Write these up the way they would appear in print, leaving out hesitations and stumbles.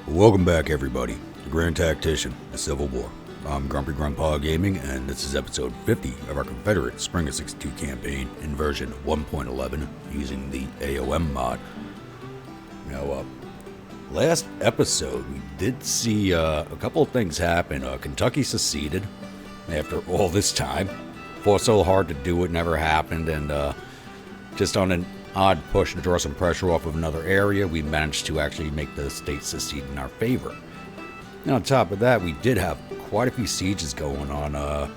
Welcome back, everybody, to Grand Tactician, the Civil War. I'm Grumpy Grandpa Gaming, and this is episode 50 of our Confederate Spring of '62 campaign in version 1.11 using the A.O.M mod. Now, last episode, we did see a couple of things happen. Kentucky seceded after all this time. Fought so hard to do it, never happened, and just on an odd push to draw some pressure off of another area, we managed to actually make the state secede in our favor. And on top of that, we did have quite a few sieges going on.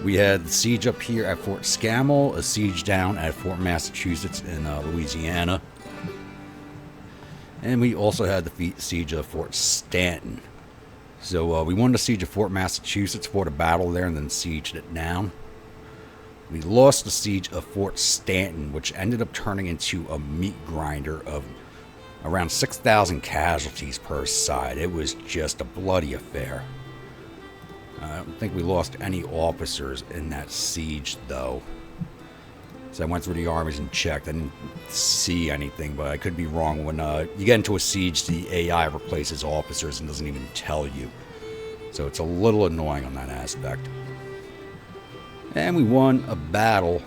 We had the siege up here at Fort Scamell, a siege down at Fort Massachusetts in Louisiana, and we also had the siege of Fort Stanton. So we won the siege of Fort Massachusetts, fought a battle there, and then sieged it down. We lost the siege of Fort Stanton, which ended up turning into a meat grinder of around 6,000 casualties per side. It was just a bloody affair. I don't think we lost any officers in that siege, though. So I went through the armies and checked. I didn't see anything, but I could be wrong. When you get into a siege, the AI replaces officers and doesn't even tell you. So it's a little annoying on that aspect. And we won a battle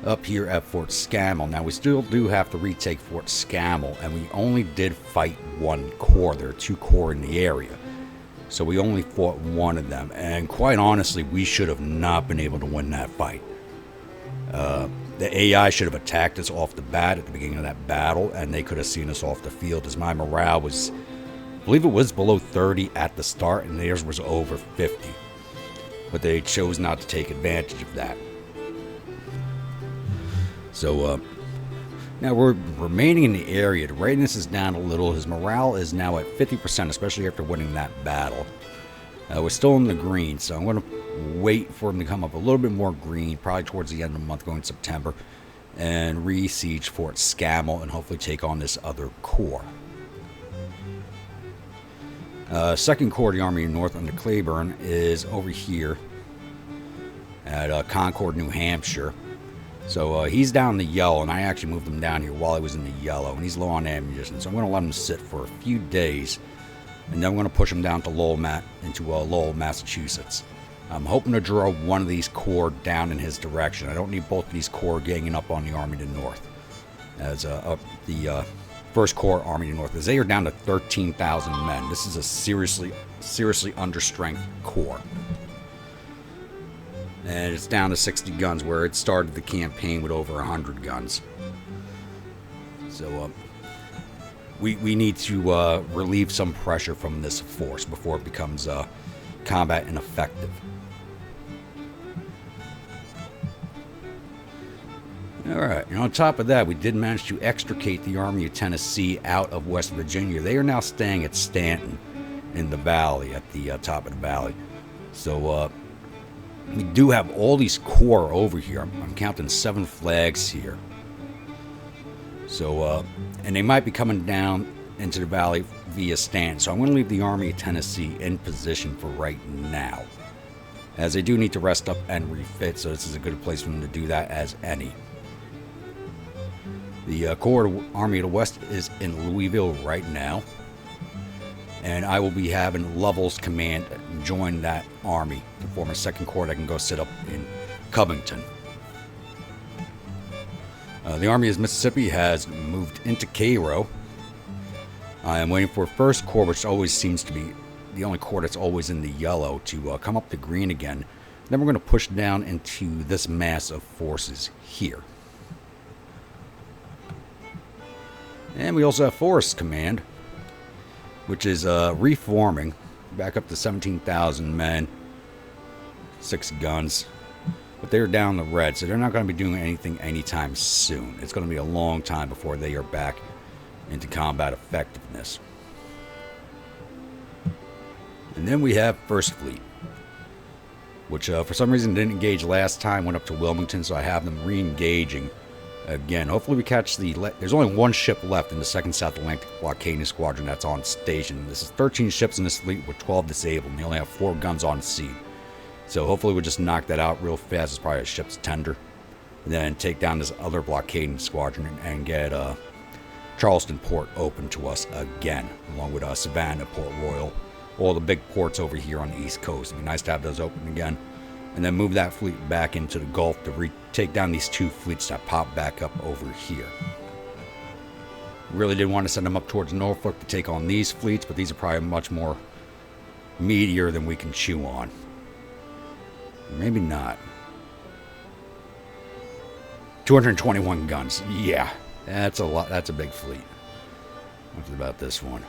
up here at Fort Scamell. Now, we still do have to retake Fort Scamell, and we only did fight one corps. There are two corps in the area. So we only fought one of them. And quite honestly, we should have not been able to win that fight. The AI should have attacked us off the bat at the beginning of that battle, and they could have seen us off the field, as my morale was, I believe it was below 30 at the start, and theirs was over 50. But they chose not to take advantage of that. So, now we're remaining in the area. The readiness is down a little. His morale is now at 50%, especially after winning that battle. We're still in the green, so I'm going to wait for him to come up a little bit more green, probably towards the end of the month, going September, and re-siege Fort Scamell and hopefully take on this other corps. Second Corps of the Army of North under Claiborne is over here at Concord, New Hampshire. So he's down in the yellow, and I actually moved him down here while I was in the yellow, and he's low on ammunition. So I'm going to let him sit for a few days, and then I'm going to push him down to Lowell, Massachusetts. I'm hoping to draw one of these corps down in his direction. I don't need both of these corps ganging up on the Army to the North, as the First Corps Army to the North, as they are down to 13,000 men. This is a seriously understrength corps. And it's down to 60 guns, where it started the campaign with over 100 guns. So we need to relieve some pressure from this force before it becomes combat ineffective. Alright, and on top of that, we did manage to extricate the Army of Tennessee out of West Virginia. They are now staying at Stanton in the valley, at the top of the valley. So, we do have all these corps over here. I'm counting 7 flags here. So, and they might be coming down into the valley via Stanton. So I'm going to leave the Army of Tennessee in position for right now, as they do need to rest up and refit. So this is a good place for them to do that as any. The Corps of Army of the West is in Louisville right now, and I will be having Lovell's command join that army to form a second corps that can go sit up in Covington. The Army of Mississippi has moved into Cairo. I am waiting for First Corps, which always seems to be the only corps that's always in the yellow, to come up to green again. Then we're going to push down into this mass of forces here. And we also have Forrest's command, which is reforming back up to 17,000 men, 6 guns. But they're down the red, so they're not going to be doing anything anytime soon. It's going to be a long time before they are back into combat effectiveness. And then we have First Fleet, which for some reason didn't engage last time, went up to Wilmington, so I have them re-engaging again. Hopefully we catch there's only one ship left in the 2nd South Atlantic Blockading Squadron that's on station. This is 13 ships in this fleet with 12 disabled, and they only have 4 guns on sea. So hopefully we'll just knock that out real fast. It's probably a ship's tender. And then take down this other blockading squadron and get Charleston Port open to us again, along with Savannah, Port Royal, all the big ports over here on the East Coast. It'd be nice to have those open again. And then move that fleet back into the Gulf to take down these two fleets that pop back up over here. Really didn't want to send them up towards Norfolk to take on these fleets, but these are probably much more meatier than we can chew on. Maybe not. 221 guns. Yeah, that's a lot. That's a big fleet. What's about this one?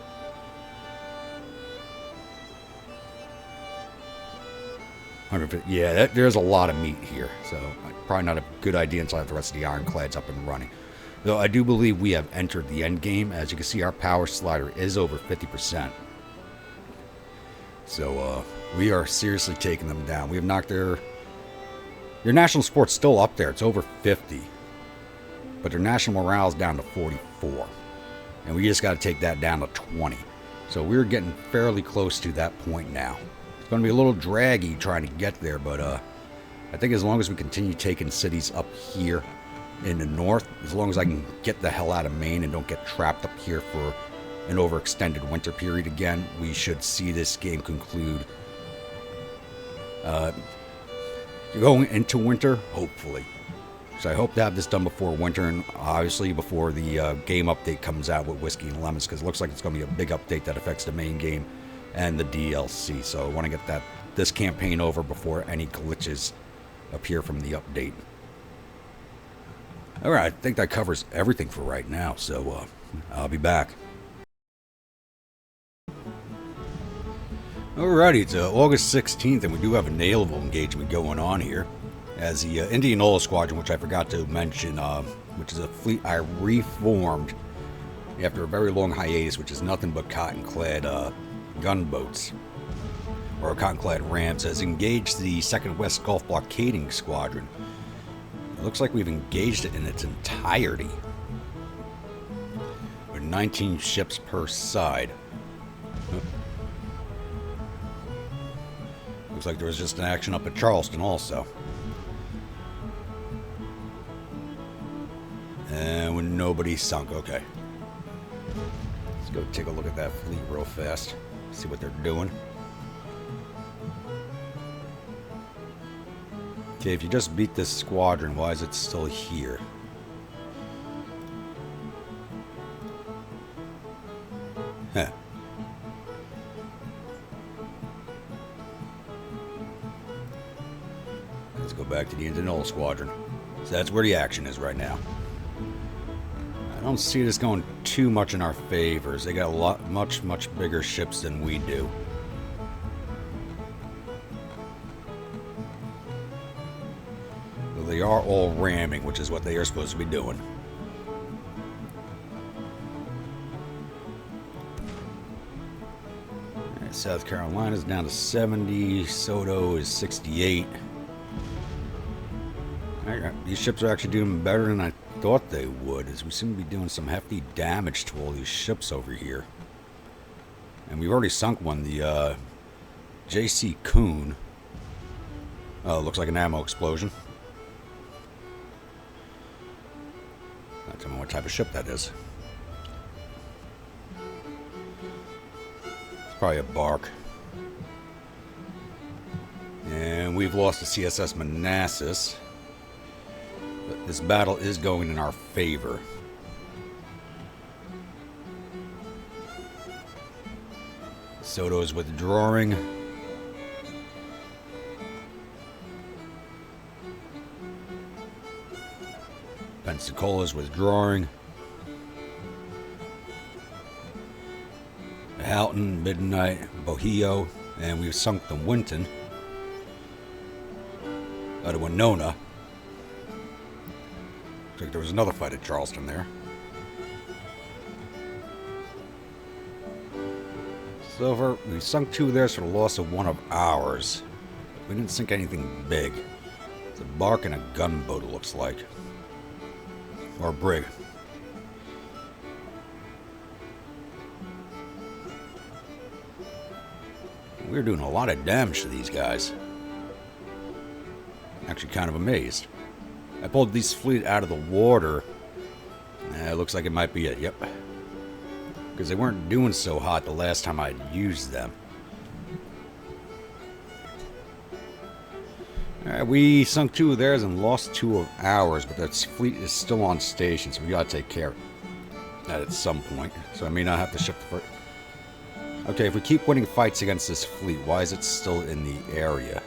Yeah, there's a lot of meat here, so probably not a good idea until I have the rest of the ironclads up and running. Though I do believe we have entered the end game. As you can see, our power slider is over 50%. So we are seriously taking them down. We have knocked their national support's still up there. It's over 50. But their national morale is down to 44. And we just got to take that down to 20. So we're getting fairly close to that point now. It's going to be a little draggy trying to get there, but I think as long as we continue taking cities up here in the north, as long as I can get the hell out of Maine and don't get trapped up here for an overextended winter period again, we should see this game conclude going into winter, hopefully. So I hope to have this done before winter, and obviously before the game update comes out with Whiskey and Lemons, because it looks like it's going to be a big update that affects the main game and the DLC. So I want to get this campaign over before any glitches appear from the update. Alright, I think that covers everything for right now, so I'll be back. Alrighty, it's August 16th, and we do have a naval engagement going on here. As the Indianola Squadron, which I forgot to mention, which is a fleet I reformed after a very long hiatus, which is nothing but cotton-clad gunboats, or cotton-clad rams, has engaged the 2nd West Gulf Blockading Squadron. It looks like we've engaged it in its entirety, with 19 ships per side. Looks like there was just an action up at Charleston also. And when nobody sunk, okay. Let's go take a look at that fleet real fast, see what they're doing. Okay, if you just beat this squadron, why is it still here? Huh. Let's go back to the Indianola Squadron. So that's where the action is right now. I don't see this going too much in our favors. They got much bigger ships than we do. They are all ramming, which is what they are supposed to be doing. Right, South Carolina's down to 70. Soto is 68. Right, these ships are actually doing better than I thought they would, as we seem to be doing some hefty damage to all these ships over here. And we've already sunk one, the J.C. Coon. Oh, looks like an ammo explosion. Not tell me what type of ship that is. It's probably a bark. And we've lost the CSS Manassas. But this battle is going in our favor. Soto is withdrawing. Pensacola is withdrawing. Houghton, Midnight, Bohio, and we've sunk the Winton out of Winona. Looks like there was another fight at Charleston there. So far, we sunk 2 of theirs for the loss of 1 of ours. We didn't sink anything big. It's a bark and a gunboat, it looks like. Or a brig. We're doing a lot of damage to these guys. Actually kind of amazed. I pulled this fleet out of the water. It looks like it might be it. Yep. because they weren't doing so hot the last time I used them. Alright, we sunk 2 of theirs and lost 2 of ours, but that fleet is still on station, so we gotta take care of that at some point. So I may not have to shift for... Okay, if we keep winning fights against this fleet, why is it still in the area?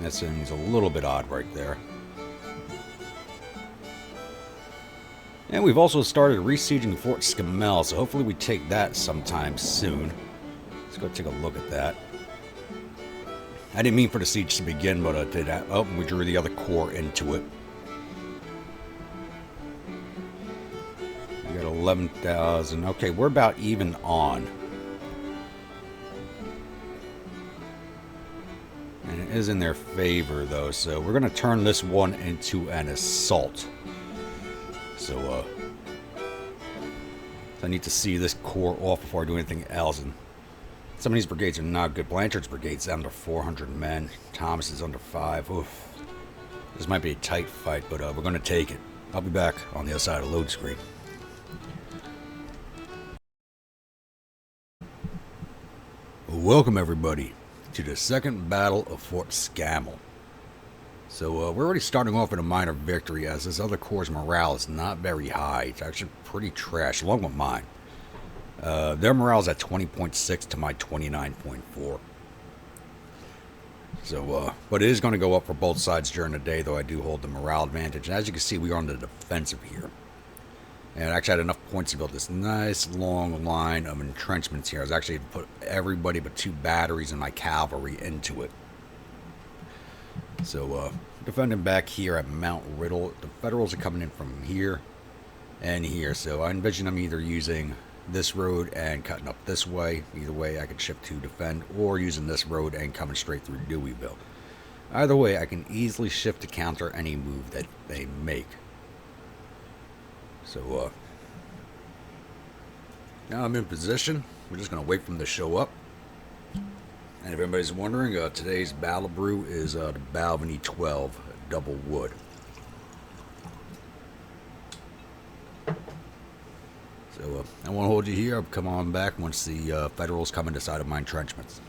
That seems a little bit odd right there. And we've also started resieging Fort Scamell, so hopefully we take that sometime soon. Let's go take a look at that. I didn't mean for the siege to begin, but we drew the other corps into it. We got 11,000. Okay, we're about even on. And it is in their favor, though, so we're going to turn this one into an assault. So, I need to see this corps off before I do anything else. And some of these brigades are not good. Blanchard's brigade's under 400 men. Thomas is under 5. Oof. This might be a tight fight, but we're going to take it. I'll be back on the other side of the load screen. Welcome, everybody, to the second battle of Fort Scamell. So we're already starting off with a minor victory, as this other corps' morale is not very high. It's actually pretty trash, along with mine. Their morale is at 20.6 to my 29.4. So, but it is going to go up for both sides during the day, though I do hold the morale advantage. And as you can see, we are on the defensive here. And I actually had enough points to build this nice long line of entrenchments here. I was actually able to put everybody but 2 batteries and my cavalry into it. So, defending back here at Mount Riddle. The Federals are coming in from here and here. So I envision them either using this road and cutting up this way. Either way, I could shift to defend, or using this road and coming straight through Deweyville. Either way, I can easily shift to counter any move that they make. So, now I'm in position. We're just going to wait for them to show up. And if anybody's wondering, today's battle brew is the Balvenie 12 double wood. So, I won't hold you here. I'll come on back once the Federals come inside of my entrenchments.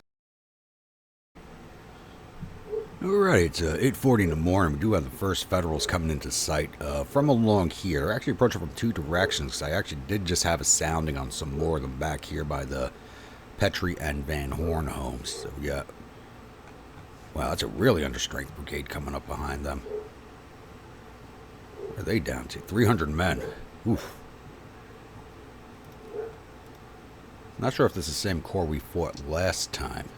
Alright, it's 8:40 in the morning. We do have the first Federals coming into sight from along here. They're actually approaching from 2 directions. I actually did just have a sounding on some more of them back here by the Petrie and Van Horn homes. So we got... Wow, that's a really understrength brigade coming up behind them. What are they down to? 300 men. Oof. Not sure if this is the same corps we fought last time.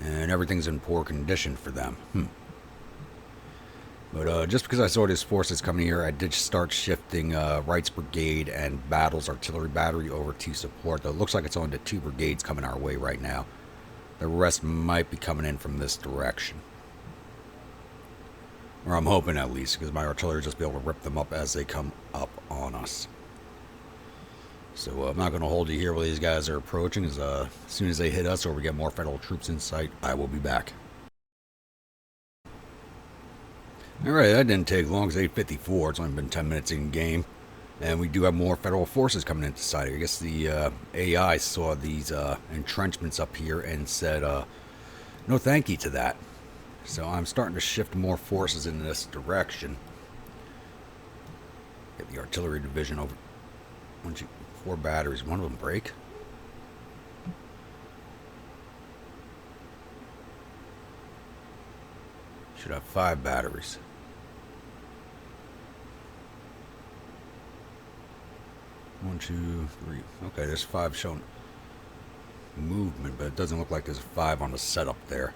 And everything's in poor condition for them. But just because I saw these forces coming here, I did start shifting Wright's Brigade and Battle's Artillery Battery over to support. Though it looks like it's only the 2 brigades coming our way right now. The rest might be coming in from this direction. Or I'm hoping at least, because my artillery will just be able to rip them up as they come up on us. So I'm not going to hold you here while these guys are approaching. As soon as they hit us or we get more Federal troops in sight, I will be back. Alright, that didn't take long. It's 8:54. It's only been 10 minutes in game. And we do have more Federal forces coming into sight. I guess the AI saw these entrenchments up here and said, no thank you to that. So I'm starting to shift more forces in this direction. Get the artillery division over. 4 batteries. One of them break. Should have 5 batteries. One, 2, 3. Okay, there's 5 showing movement, but it doesn't look like there's 5 on the setup there.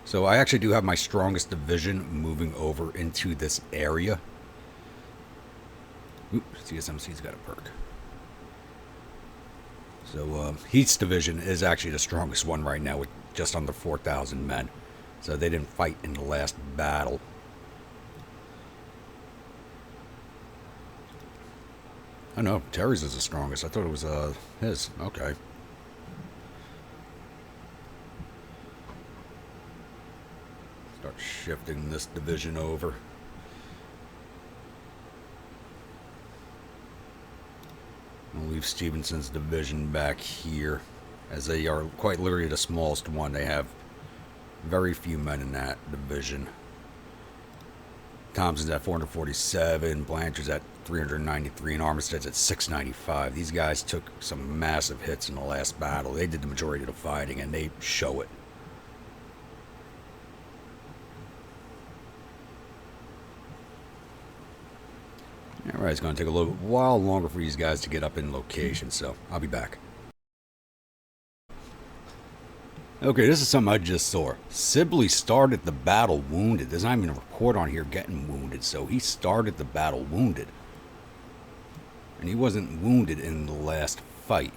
So I actually do have my strongest division moving over into this area. Oop, CSMC's got a perk. So Heath's division is actually the strongest one right now with just under 4,000 men. So they didn't fight in the last battle. Oh no, Terry's is the strongest. I thought it was his. Okay. start shifting this division over. I'll leave Stevenson's division back here, as they are quite literally the smallest one. They have very few men in that division. Thompson's at 447, Blanchard's at 393, and Armistead's at 695. These guys took some massive hits in the last battle. They did the majority of the fighting, and they show it. Alright, it's going to take a little while longer for these guys to get up in location, so I'll be back. Okay, this is something I just saw. Sibley started the battle wounded. There's not even a report on here getting wounded, so he started the battle wounded. And he wasn't wounded in the last fight.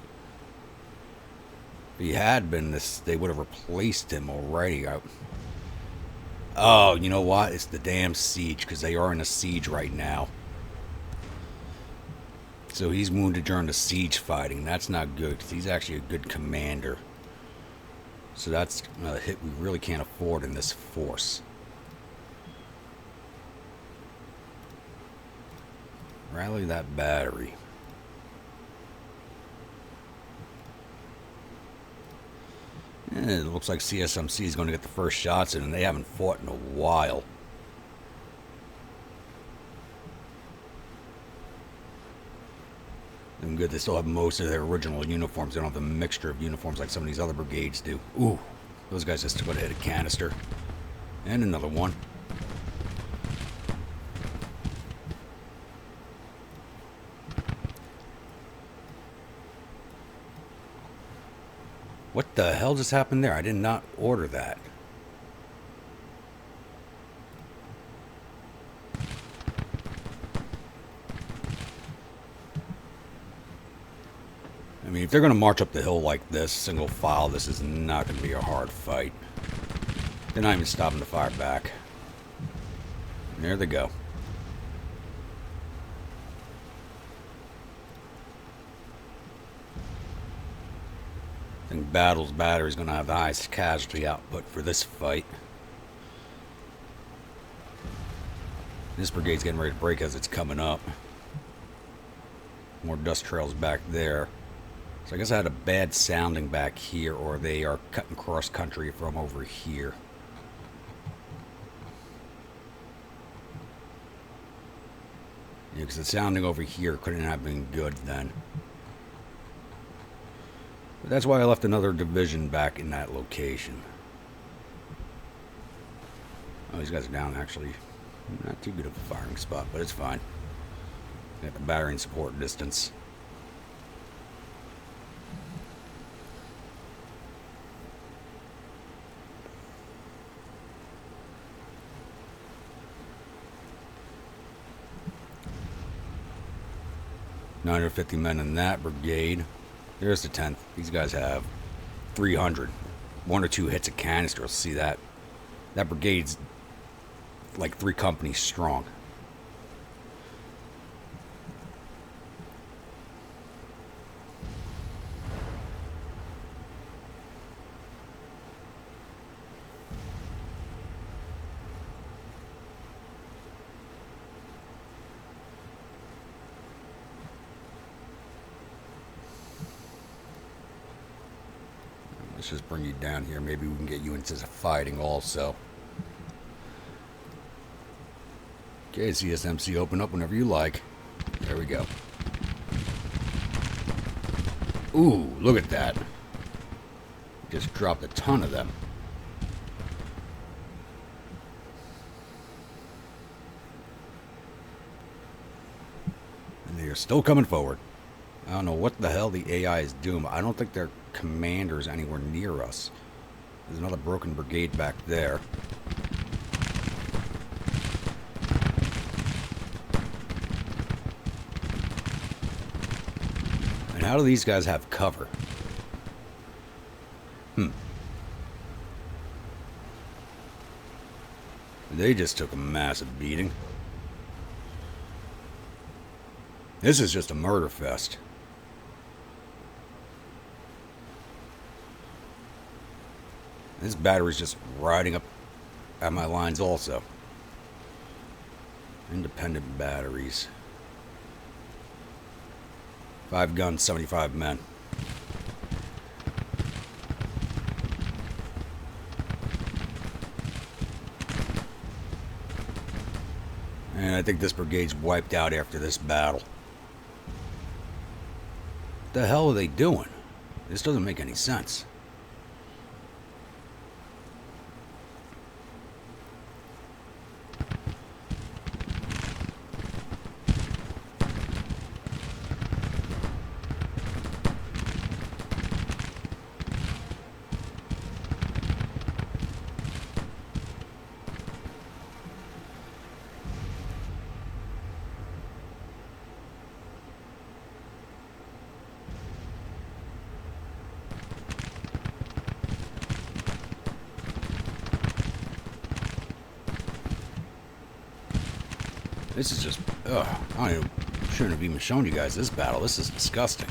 If he had been, they would have replaced him already. Oh, you know what? It's the damn siege, because they are in a siege right now. So he's wounded during the siege fighting. That's not good, because he's actually a good commander. So that's a hit we really can't afford in this force. Rally that battery. And it looks like CSMC is going to get the first shots in, and they haven't fought in a while. And good, they still have most of their original uniforms. They don't have the mixture of uniforms like some of these other brigades do. Ooh, those guys just took a hit a canister. And another one. What the hell just happened there? I did not order that. I mean, if they're going to march up the hill like this, single file, this is not going to be a hard fight. They're not even stopping to fire back. And there they go. I think Battle's battery is going to have the highest casualty output for this fight. This brigade's getting ready to break as it's coming up. More dust trails back there. So I guess I had a bad sounding back here, or they are cutting cross country from over here. Yeah, because the sounding over here couldn't have been good then. But that's why I left another division back in that location. Oh, these guys are down actually. Not too good of a firing spot, but it's fine. Got the battery and support distance. $950 men in that brigade. There's the 10th. These guys have 300. One or two hits a canister. You'll see that. That brigade's like 3 companies strong. Let's just bring you down here. Maybe we can get you into fighting also. Okay, CSMC, open up whenever you like. There we go. Ooh, look at that. Just dropped a ton of them. And they are still coming forward. I don't know what the hell the AI is doing, but I don't think their commander's anywhere near us. There's another broken brigade back there. And how do these guys have cover? They just took a massive beating. This is just a murder fest. This battery's just riding up at my lines also. Independent batteries. 5 guns, 75 men. And I think this brigade's wiped out after this battle. What the hell are they doing? This doesn't make any sense. This is just, shouldn't have even shown you guys this battle. This is disgusting.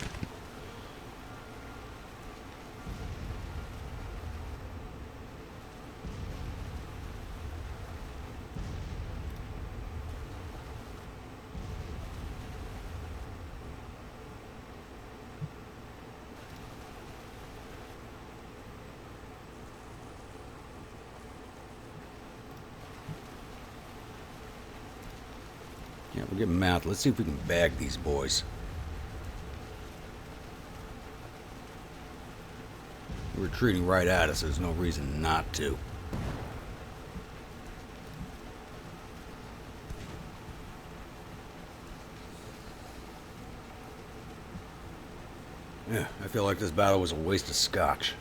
Yeah, we're getting mounted. Let's see if we can bag these boys. They're retreating right at us. There's no reason not to. Yeah, I feel like this battle was a waste of scotch.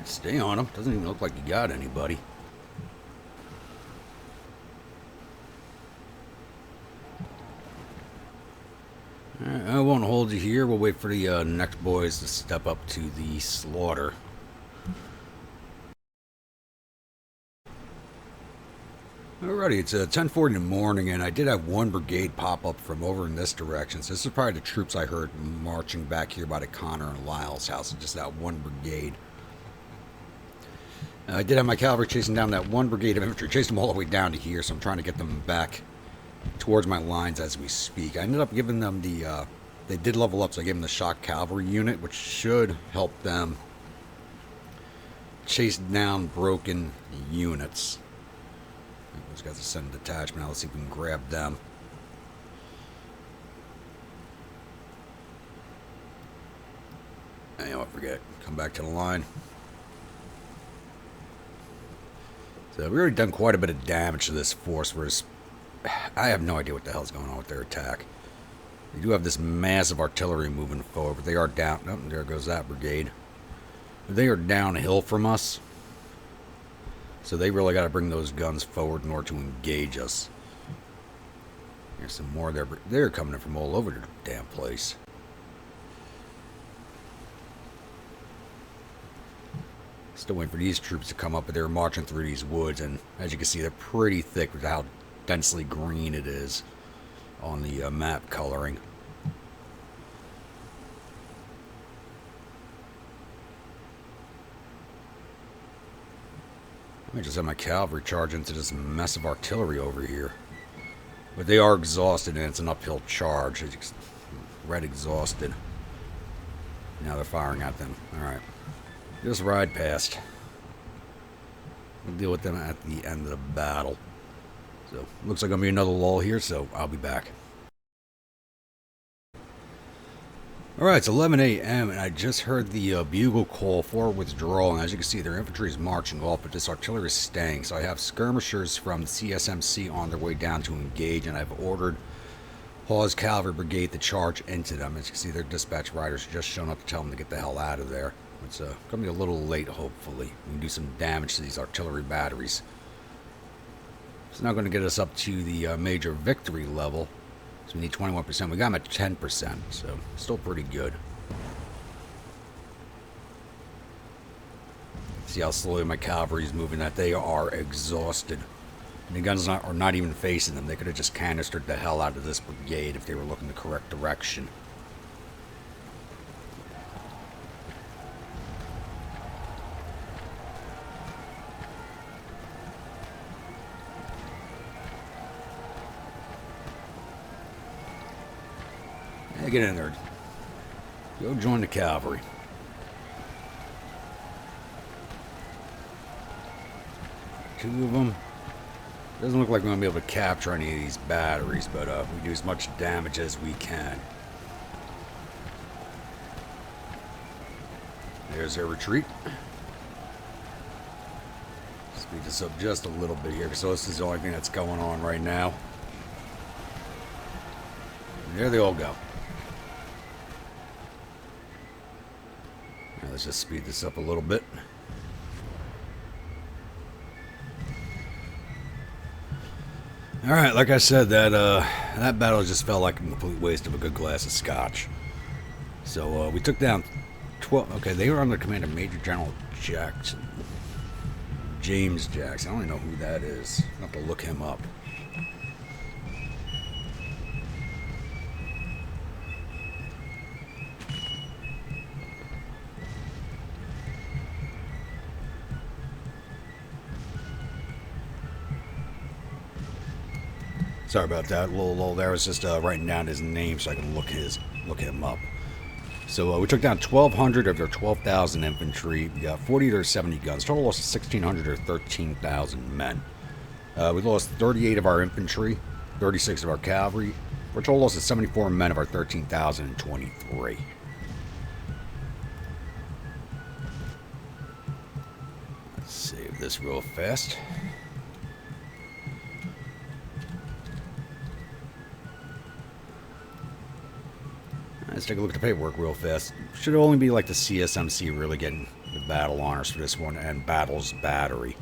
Stay on him. Doesn't even look like you got anybody. Alright, I won't hold you here. We'll wait for the next boys to step up to the slaughter. Alrighty, it's 10:40 in the morning, and I did have one brigade pop up from over in this direction. So this is probably the troops I heard marching back here by the Connor and Lyle's house. Just that one brigade. I did have my cavalry chasing down that one brigade of infantry, chased them all the way down to here, so I'm trying to get them back towards my lines as we speak. I ended up giving them the, they did level up, so I gave them the shock cavalry unit, which should help them chase down broken units. Those guys are sending a detachment. Now let's see if we can grab them. I forget. Come back to the line. So we've already done quite a bit of damage to this force, whereas I have no idea what the hell's going on with their attack. They do have this massive artillery moving forward, but they are down. Oh, there goes that brigade. They are downhill from us, so they really got to bring those guns forward in order to engage us. Here's some more there. They're coming in from all over the damn place. Still waiting for these troops to come up, but they're marching through these woods, and as you can see, they're pretty thick with how densely green it is on the map coloring. I just have my cavalry charge into this mess of artillery over here. But they are exhausted, and it's an uphill charge. It's red exhausted. Now they're firing at them. Alright. Just ride past. We'll deal with them at the end of the battle. So, looks like I'm going to be another lull here, so I'll be back. Alright, it's 11 a.m. and I just heard the bugle call for withdrawal, and as you can see, their infantry is marching off, but this artillery is staying. So I have skirmishers from the CSMC on their way down to engage, and I've ordered Hawes Cavalry Brigade to charge into them. As you can see, their dispatch riders just shown up to tell them to get the hell out of there. It's going to be a little late, hopefully. We can do some damage to these artillery batteries. It's not going to get us up to the major victory level. So we need 21%. We got them at 10%, so still pretty good. See how slowly my cavalry is moving, that they are exhausted. And the guns are not even facing them. They could have just canistered the hell out of this brigade if they were looking the correct direction. Yeah, get in there. Go join the cavalry. Two of them. Doesn't look like we're going to be able to capture any of these batteries, but we do as much damage as we can. There's their retreat. Speed this up just a little bit here, so this is the only thing that's going on right now. And there they all go. Now let's just speed this up a little bit. Alright, like I said, that battle just felt like a complete waste of a good glass of scotch. So we took down 12. Okay, they were under the command of Major General Jackson. James Jackson. I don't even know who that is. I'll have to look him up. Sorry about that. A little there. I was just writing down his name so I can look him up. So we took down 1,200 of their 12,000 infantry. We got 40 of their 70 guns. Total loss of 1,600 or 13,000 men. We lost 38 of our infantry, 36 of our cavalry. For a total loss of 74 men of our 13,023. Let's save this real fast. Let's take a look at the paperwork real fast. Should only be like the CSMC really getting the battle honors for this one, and Battle's Battery.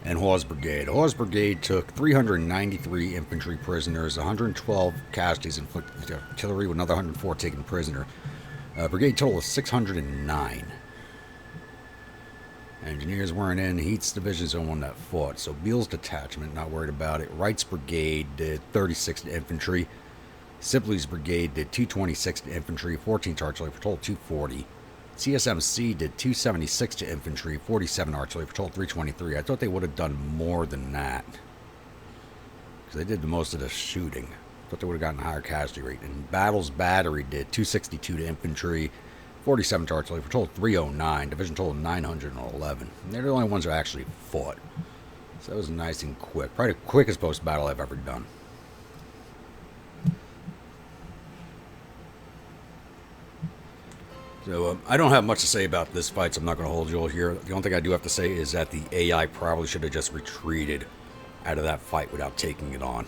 And Hawes Brigade. Hawes Brigade took 393 infantry prisoners, 112 casualties inflicted with artillery, with another 104 taken prisoner. Brigade total of 609. Engineers weren't in. Heath's division's the one that fought. So Beale's detachment, not worried about it. Wright's Brigade did 36 infantry. Sibley's Brigade did 226 to infantry, 14 to artillery, for a total 240. CSMC did 276 to infantry, 47 artillery, for a total 323. I thought they would have done more than that, because they did the most of the shooting. I thought they would have gotten a higher casualty rate. And Battle's Battery did 262 to infantry, 47 to artillery, for a total 309. Division total 911. And they're the only ones who actually fought. So that was nice and quick. Probably the quickest post-battle I've ever done. So I don't have much to say about this fight, so I'm not going to hold you all here. The only thing I do have to say is that the AI probably should have just retreated out of that fight without taking it on.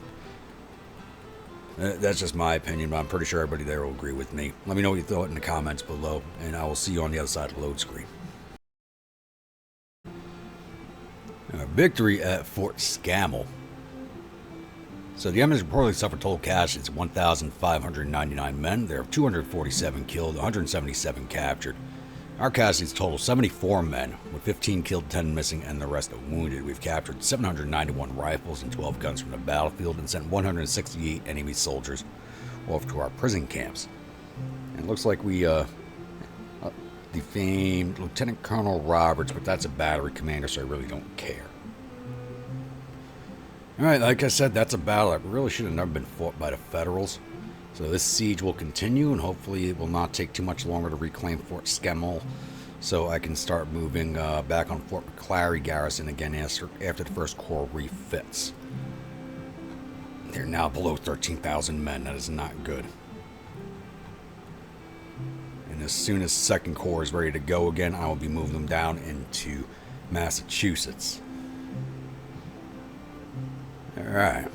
That's just my opinion, but I'm pretty sure everybody there will agree with me. Let me know what you thought in the comments below, and I will see you on the other side of the load screen. Victory at Fort Scamell. So the Emirates reportedly suffered total casualties of 1,599 men. There are 247 killed, 177 captured. Our casualties total 74 men, with 15 killed, 10 missing, and the rest are wounded. We've captured 791 rifles and 12 guns from the battlefield and sent 168 enemy soldiers off to our prison camps. And it looks like we defamed Lieutenant Colonel Roberts, but that's a battery commander, so I really don't care. Alright, like I said, that's a battle that really should have never been fought by the Federals. So this siege will continue, and hopefully it will not take too much longer to reclaim Fort Scamell, so I can start moving back on Fort McClary garrison again after the First Corps refits. They're now below 13,000 men. That is not good. And as soon as Second Corps is ready to go again, I will be moving them down into Massachusetts. Alright.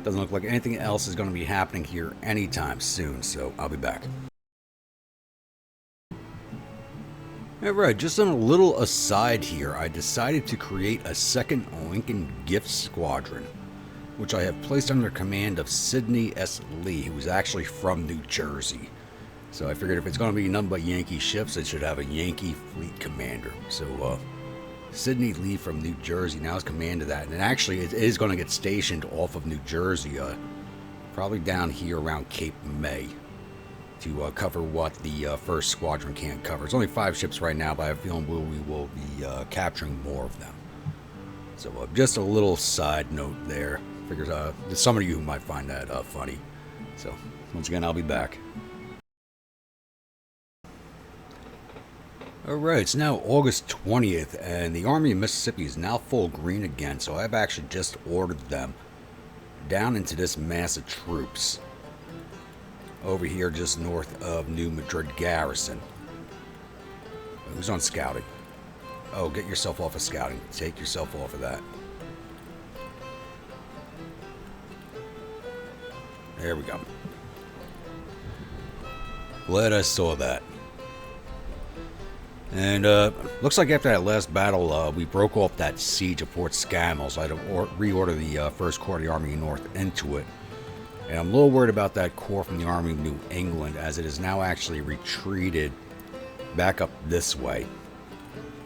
Doesn't look like anything else is going to be happening here anytime soon, so I'll be back. Alright, just on a little aside here, I decided to create a second Lincoln Gift Squadron, which I have placed under command of Sidney S. Lee, who is actually from New Jersey. So I figured if it's going to be nothing but Yankee ships, it should have a Yankee fleet commander. So, Sidney Lee from New Jersey now is command of that, and actually it is going to get stationed off of New Jersey, probably down here around Cape May, to cover what the first squadron can't cover. It's only 5 ships right now, but I have a feeling we will be capturing more of them. So just a little side note there. Figures some of you might find that funny. So, once again, I'll be back. Alright, it's now August 20th, and the Army of Mississippi is now full green again, so I've actually just ordered them down into this mass of troops over here just north of New Madrid Garrison. Who's on scouting? Oh, get yourself off of scouting. Take yourself off of that. There we go. Glad I saw that. And looks like after that last battle, we broke off that siege of Fort Scamell, so I had to reorder the 1st Corps of the Army North into it. And I'm a little worried about that corps from the Army of New England, as it is now actually retreated back up this way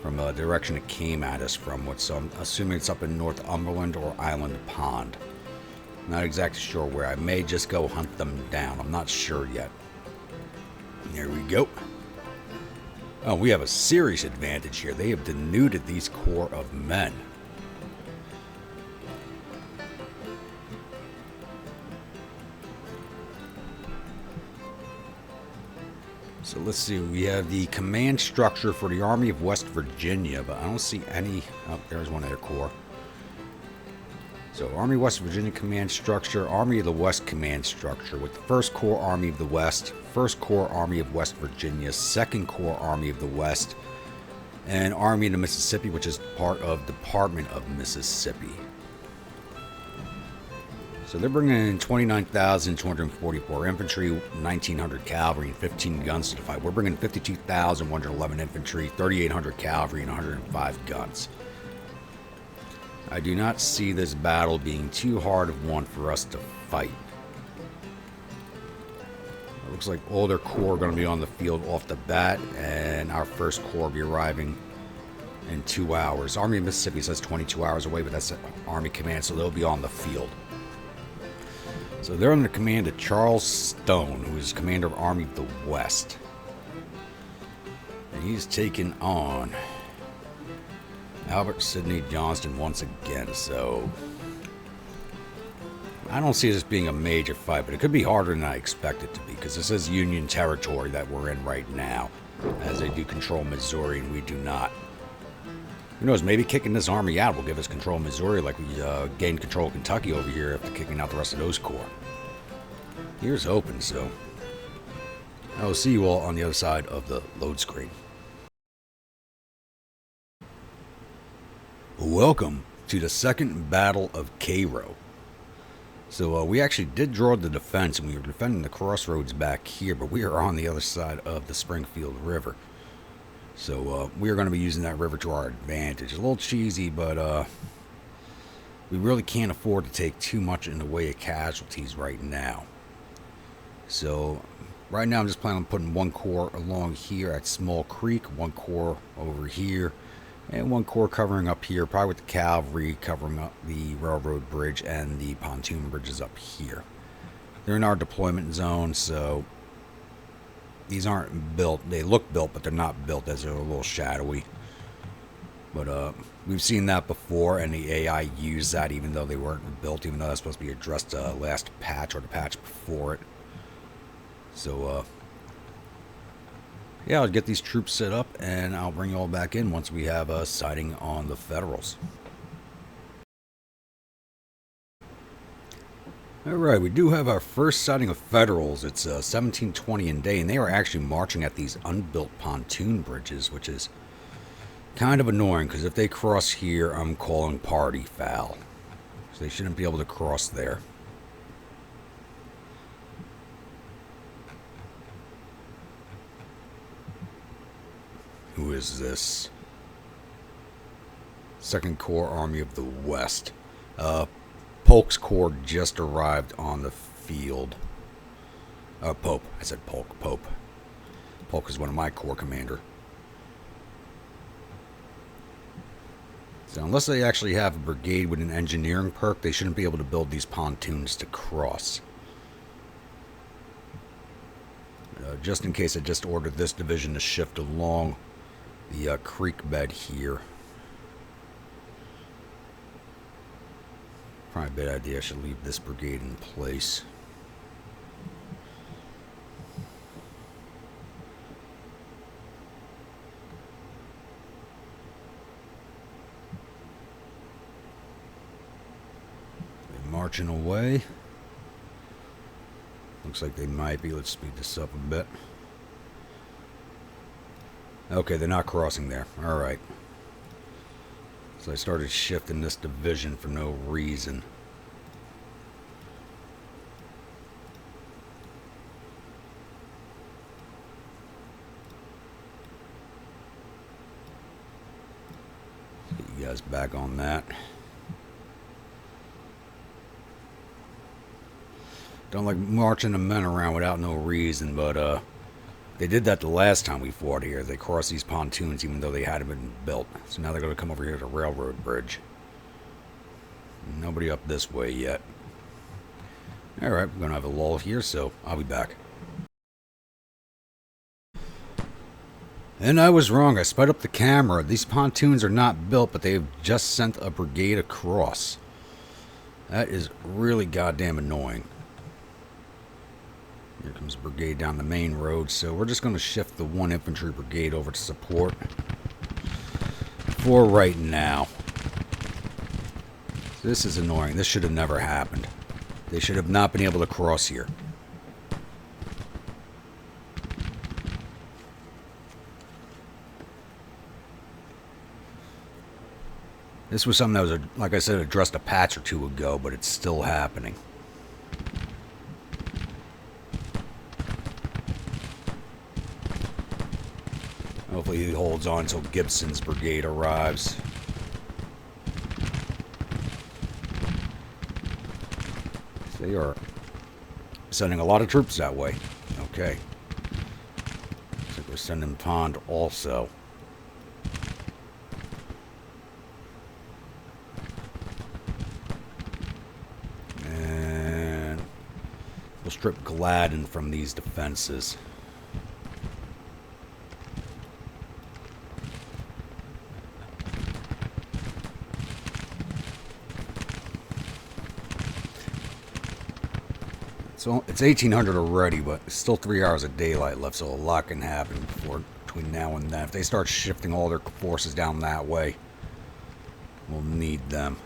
from the direction it came at us from, so I'm assuming it's up in Northumberland or Island Pond. Not exactly sure where. I may just go hunt them down. I'm not sure yet. There we go. Oh, we have a serious advantage here. They have denuded these corps of men. So let's see. We have the command structure for the Army of West Virginia, but I don't see any. Oh, there's one of their corps. So Army of West Virginia command structure, Army of the West command structure with the 1st Corps Army of the West, 1st Corps Army of West Virginia, 2nd Corps Army of the West, and Army of the Mississippi, which is part of Department of Mississippi. So they're bringing in 29,244 infantry, 1,900 cavalry, and 15 guns to the fight. We're bringing 52,111 infantry, 3,800 cavalry, and 105 guns. I do not see this battle being too hard of one for us to fight. It looks like all their corps are going to be on the field off the bat, and our 1st Corps will be arriving in 2 hours. Army of Mississippi says 22 hours away, but that's Army Command, so they'll be on the field. So they're under the command of Charles Stone, who is commander of Army of the West. And he's taken on Albert Sidney Johnston once again, so I don't see this being a major fight, but it could be harder than I expect it to be, because this is Union territory that we're in right now, as they do control Missouri and we do not. Who knows, maybe kicking this army out will give us control of Missouri like we gained control of Kentucky over here after kicking out the rest of those corps. Here's hoping, so I will see you all on the other side of the load screen. Welcome to the 2nd Battle of Cairo. So we actually did draw the defense, and we were defending the crossroads back here, but we are on the other side of the Springfield River. So we are going to be using that river to our advantage. A little cheesy, but we really can't afford to take too much in the way of casualties right now. So right now I'm just planning on putting 1 corps along here at Small Creek, 1 corps over here, and 1 corps covering up here, probably with the cavalry covering up the railroad bridge and the pontoon bridges up here. They're in our deployment zone, so these aren't built. They look built, but they're not built, as they're a little shadowy. But we've seen that before, and the AI used that even though they weren't built, even though that's supposed to be addressed last patch or the patch before it. So yeah, I'll get these troops set up, and I'll bring you all back in once we have a sighting on the Federals. Alright, we do have our first sighting of Federals. It's 1720 in day, and they are actually marching at these unbuilt pontoon bridges, which is kind of annoying, because if they cross here, I'm calling party foul. So they shouldn't be able to cross there. Who is this? 2nd Corps Army of the West. Polk's Corps just arrived on the field. Pope. I said Polk. Pope. Polk is one of my corps commander. So unless they actually have a brigade with an engineering perk, they shouldn't be able to build these pontoons to cross. Just in case, I just ordered this division to shift along the creek bed here. Probably a bad idea. I should leave this brigade in place. marching away. Looks like they might be. Let's speed this up a bit. Okay, they're not crossing there. Alright. So I started shifting this division for no reason. Get you guys back on that. Don't like marching the men around without no reason, but they did that the last time we fought here. They crossed these pontoons even though they hadn't been built. So now they're going to come over here to the railroad bridge. Nobody up this way yet. Alright, we're going to have a lull here, so I'll be back. And I was wrong. I sped up the camera. These pontoons are not built, but they've just sent a brigade across. That is really goddamn annoying. Here comes a brigade down the main road, so we're just going to shift the 1 infantry brigade over to support for right now. This is annoying. This should have never happened. They should have not been able to cross here. This was something that was, like I said, addressed a patch or two ago, but it's still happening. Hopefully he holds on until Gibson's brigade arrives. They are sending a lot of troops that way. Okay. Looks like we're sending Pond also. And we'll strip Gladden from these defenses. So it's 1800 already, but still 3 hours of daylight left, so a lot can happen between now and then. If they start shifting all their forces down that way, we'll need them.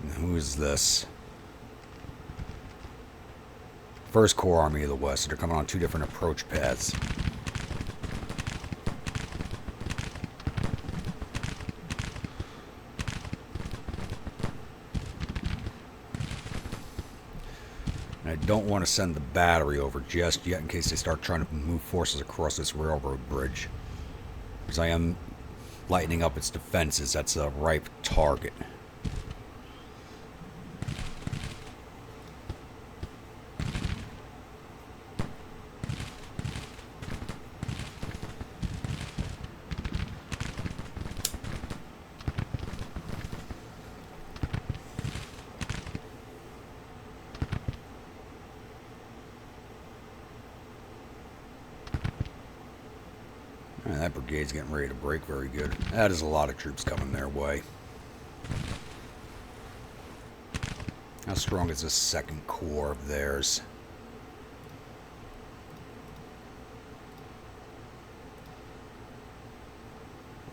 And who is this? First Corps Army of the West. They're coming on 2 different approach paths. I don't want to send the battery over just yet in case they start trying to move forces across this railroad bridge. Because I am lightening up its defenses. That's a ripe target. That brigade's getting ready to break very good. That is a lot of troops coming their way. How strong is this second corps of theirs?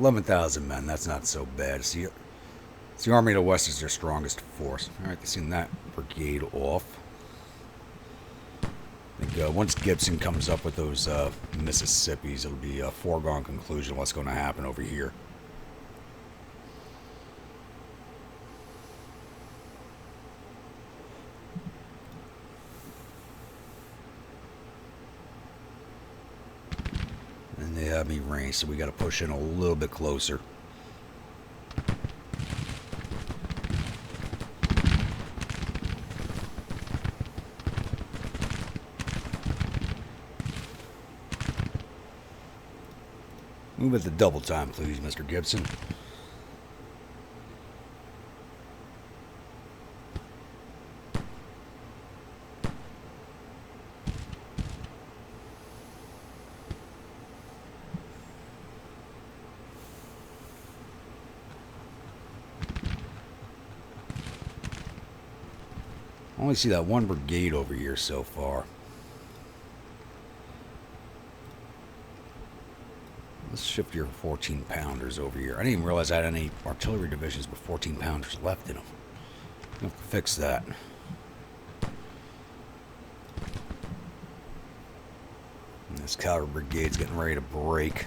11,000 men. That's not so bad. See, it's the Army of the West is their strongest force. All right, they've seen that brigade off. I think once Gibson comes up with those Mississippis, it'll be a foregone conclusion what's going to happen over here. And they have me ranged, so we got to push in a little bit closer. Move at the double time, please, Mr. Gibson. I only see that one brigade over here so far. Let's shift your 14-pounders over here. I didn't even realize I had any artillery divisions with 14-pounders left in them. We'll fix that. And this cavalry brigade's getting ready to break.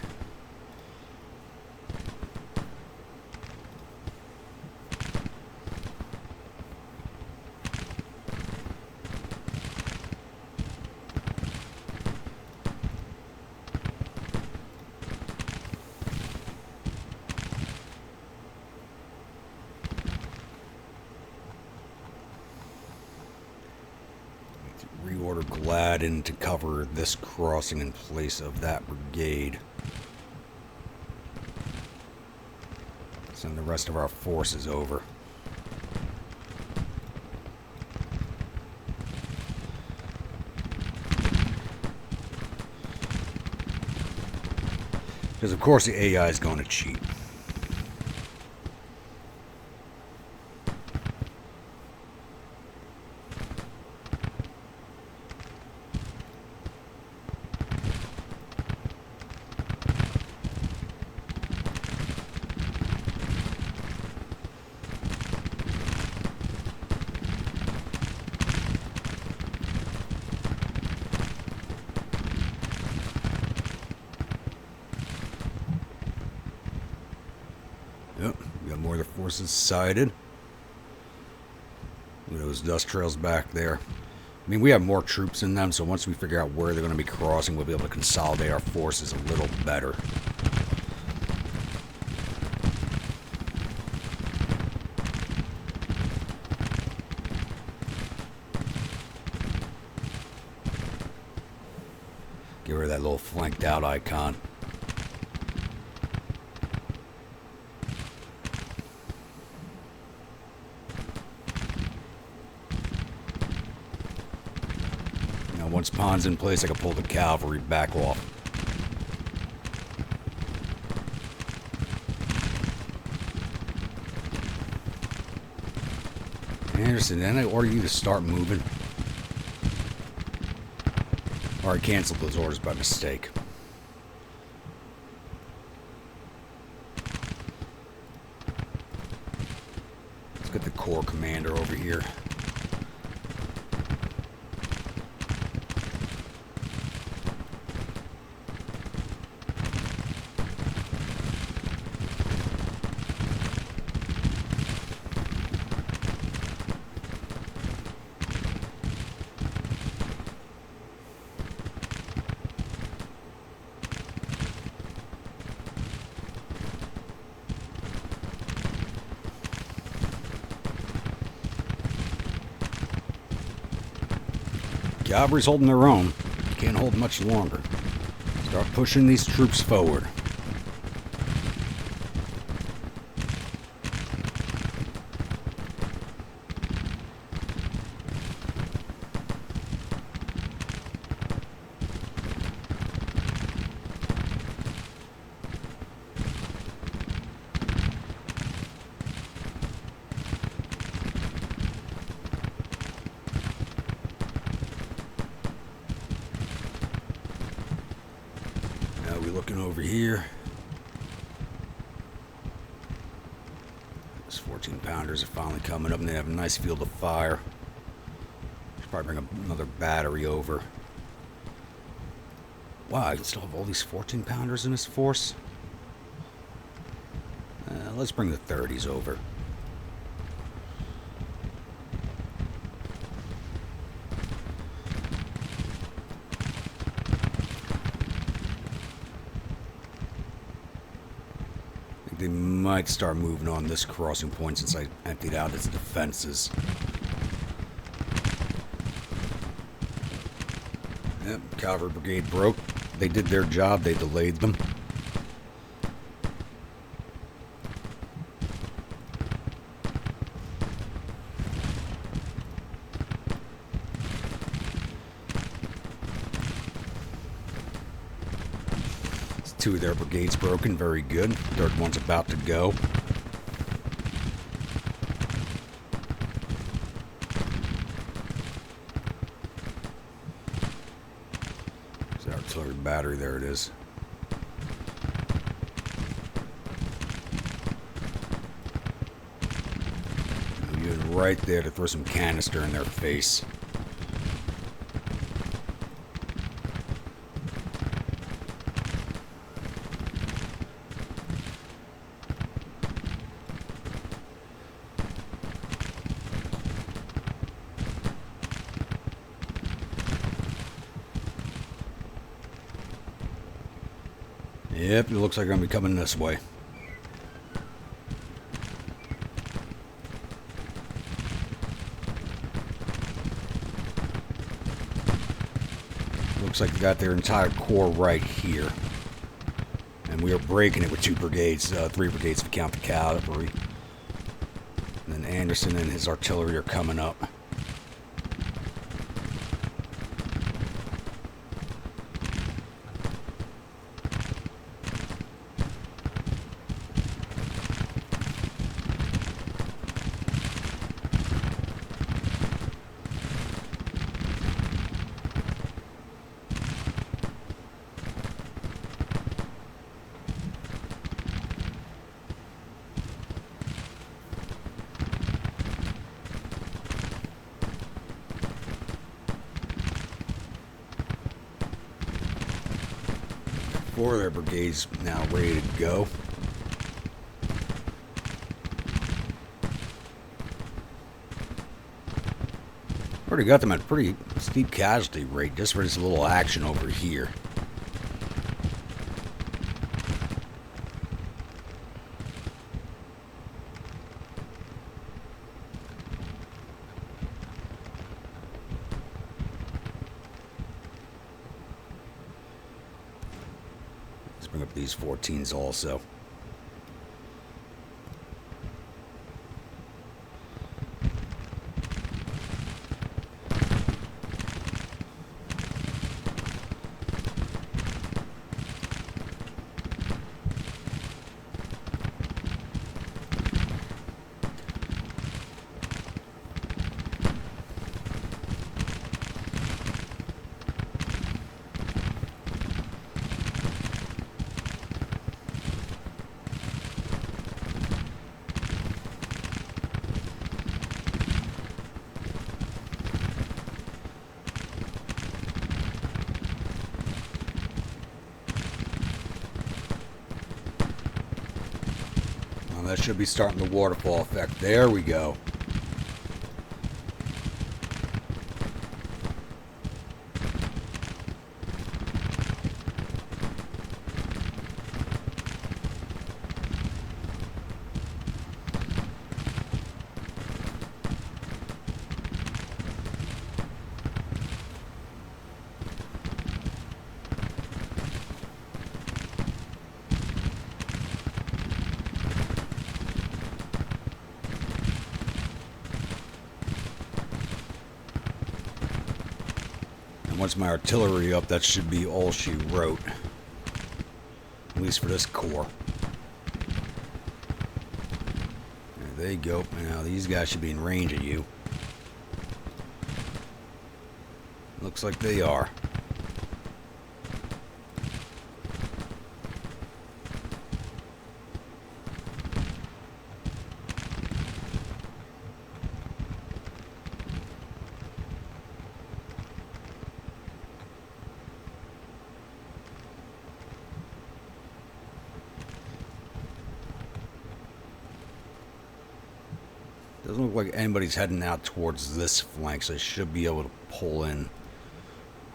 Reorder Gladden to cover this crossing in place of that brigade. Send the rest of our forces over. Because of course the AI is going to cheat. Yep, we got more of the forces sighted. Look at those dust trails back there. I mean, we have more troops in them, so once we figure out where they're going to be crossing, we'll be able to consolidate our forces a little better. Get rid of that little flanked out icon. Once Pond's in place, I can pull the cavalry back off. Anderson, then I order you to start moving. Or I canceled those orders by mistake. Let's get the Corps commander over here. Cavalry's holding their own. Can't hold much longer. Start pushing these troops forward. Looking over here. Those 14-pounders are finally coming up, and they have a nice field of fire. Should probably bring another battery over. Wow, I can still have all these 14-pounders in this force. Let's bring the 30s over. They might start moving on this crossing point since I emptied out its defenses. Yep, Cavalry Brigade broke. They did their job. They delayed them. Two of their brigades broken, very good. Third one's about to go. There's the artillery battery, there it is. New unit And right there to throw some canister in their face. Yep, it looks like I'm going to be coming this way. Looks like they got their entire corps right here. And we are breaking it with 2 brigades, 3 brigades if you count the cavalry. And then Anderson and his artillery are coming up. Four of their brigades now ready to go. Already got them at a pretty steep casualty rate just for this little action over here. Bring up these 14s also. That should be starting the waterfall effect. There we go. Once my artillery up, that should be all she wrote. At least for this corps. There you go. Now these guys should be in range of you. Looks like they are. Doesn't look like anybody's heading out towards this flank, so they should be able to pull in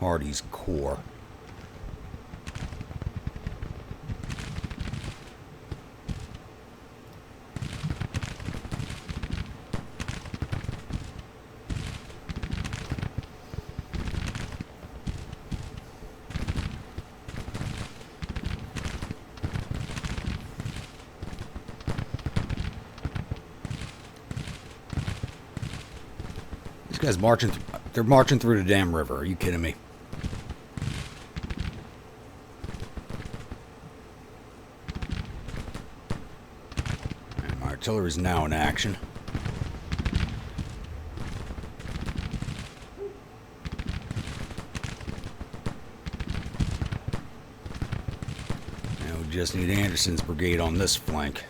Hardy's corps. Guys marching, they're marching through the damn river. Are you kidding me? And my artillery is now in action. Now we just need Anderson's brigade on this flank.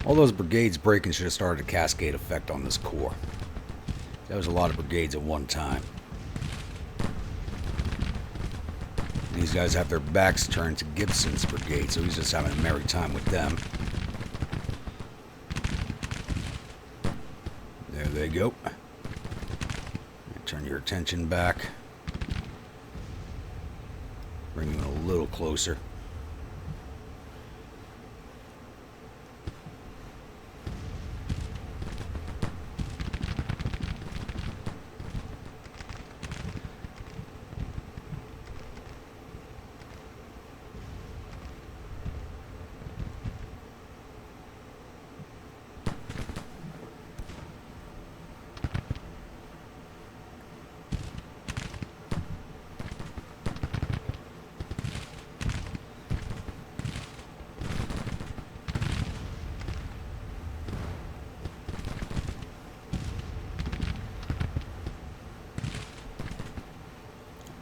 All those brigades breaking should have started a cascade effect on this corps. That was a lot of brigades at one time. These guys have their backs turned to Gibson's brigade, so he's just having a merry time with them. There they go. Turn your attention back. Bring you in a little closer.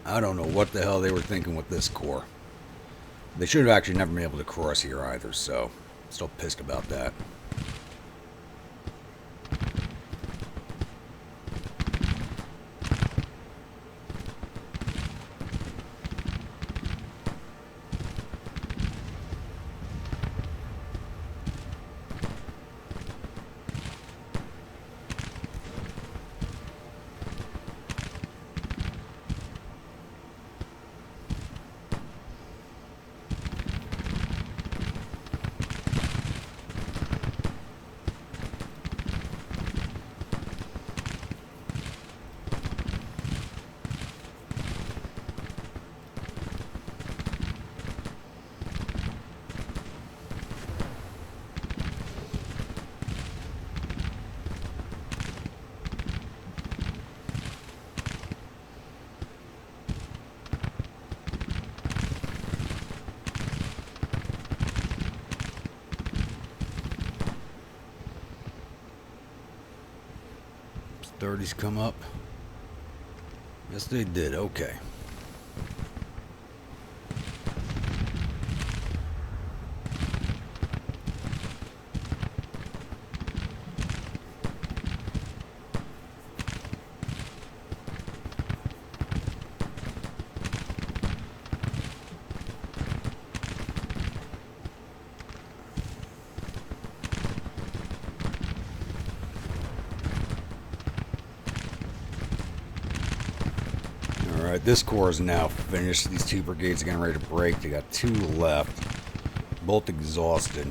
I don't know what the hell they were thinking with this corps. They should have actually never been able to cross here either, so I'm still pissed about that. Thirties come up. Yes, they did. Okay. Alright, this corps is now finished. These two brigades are getting ready to break. They got two left. Both exhausted.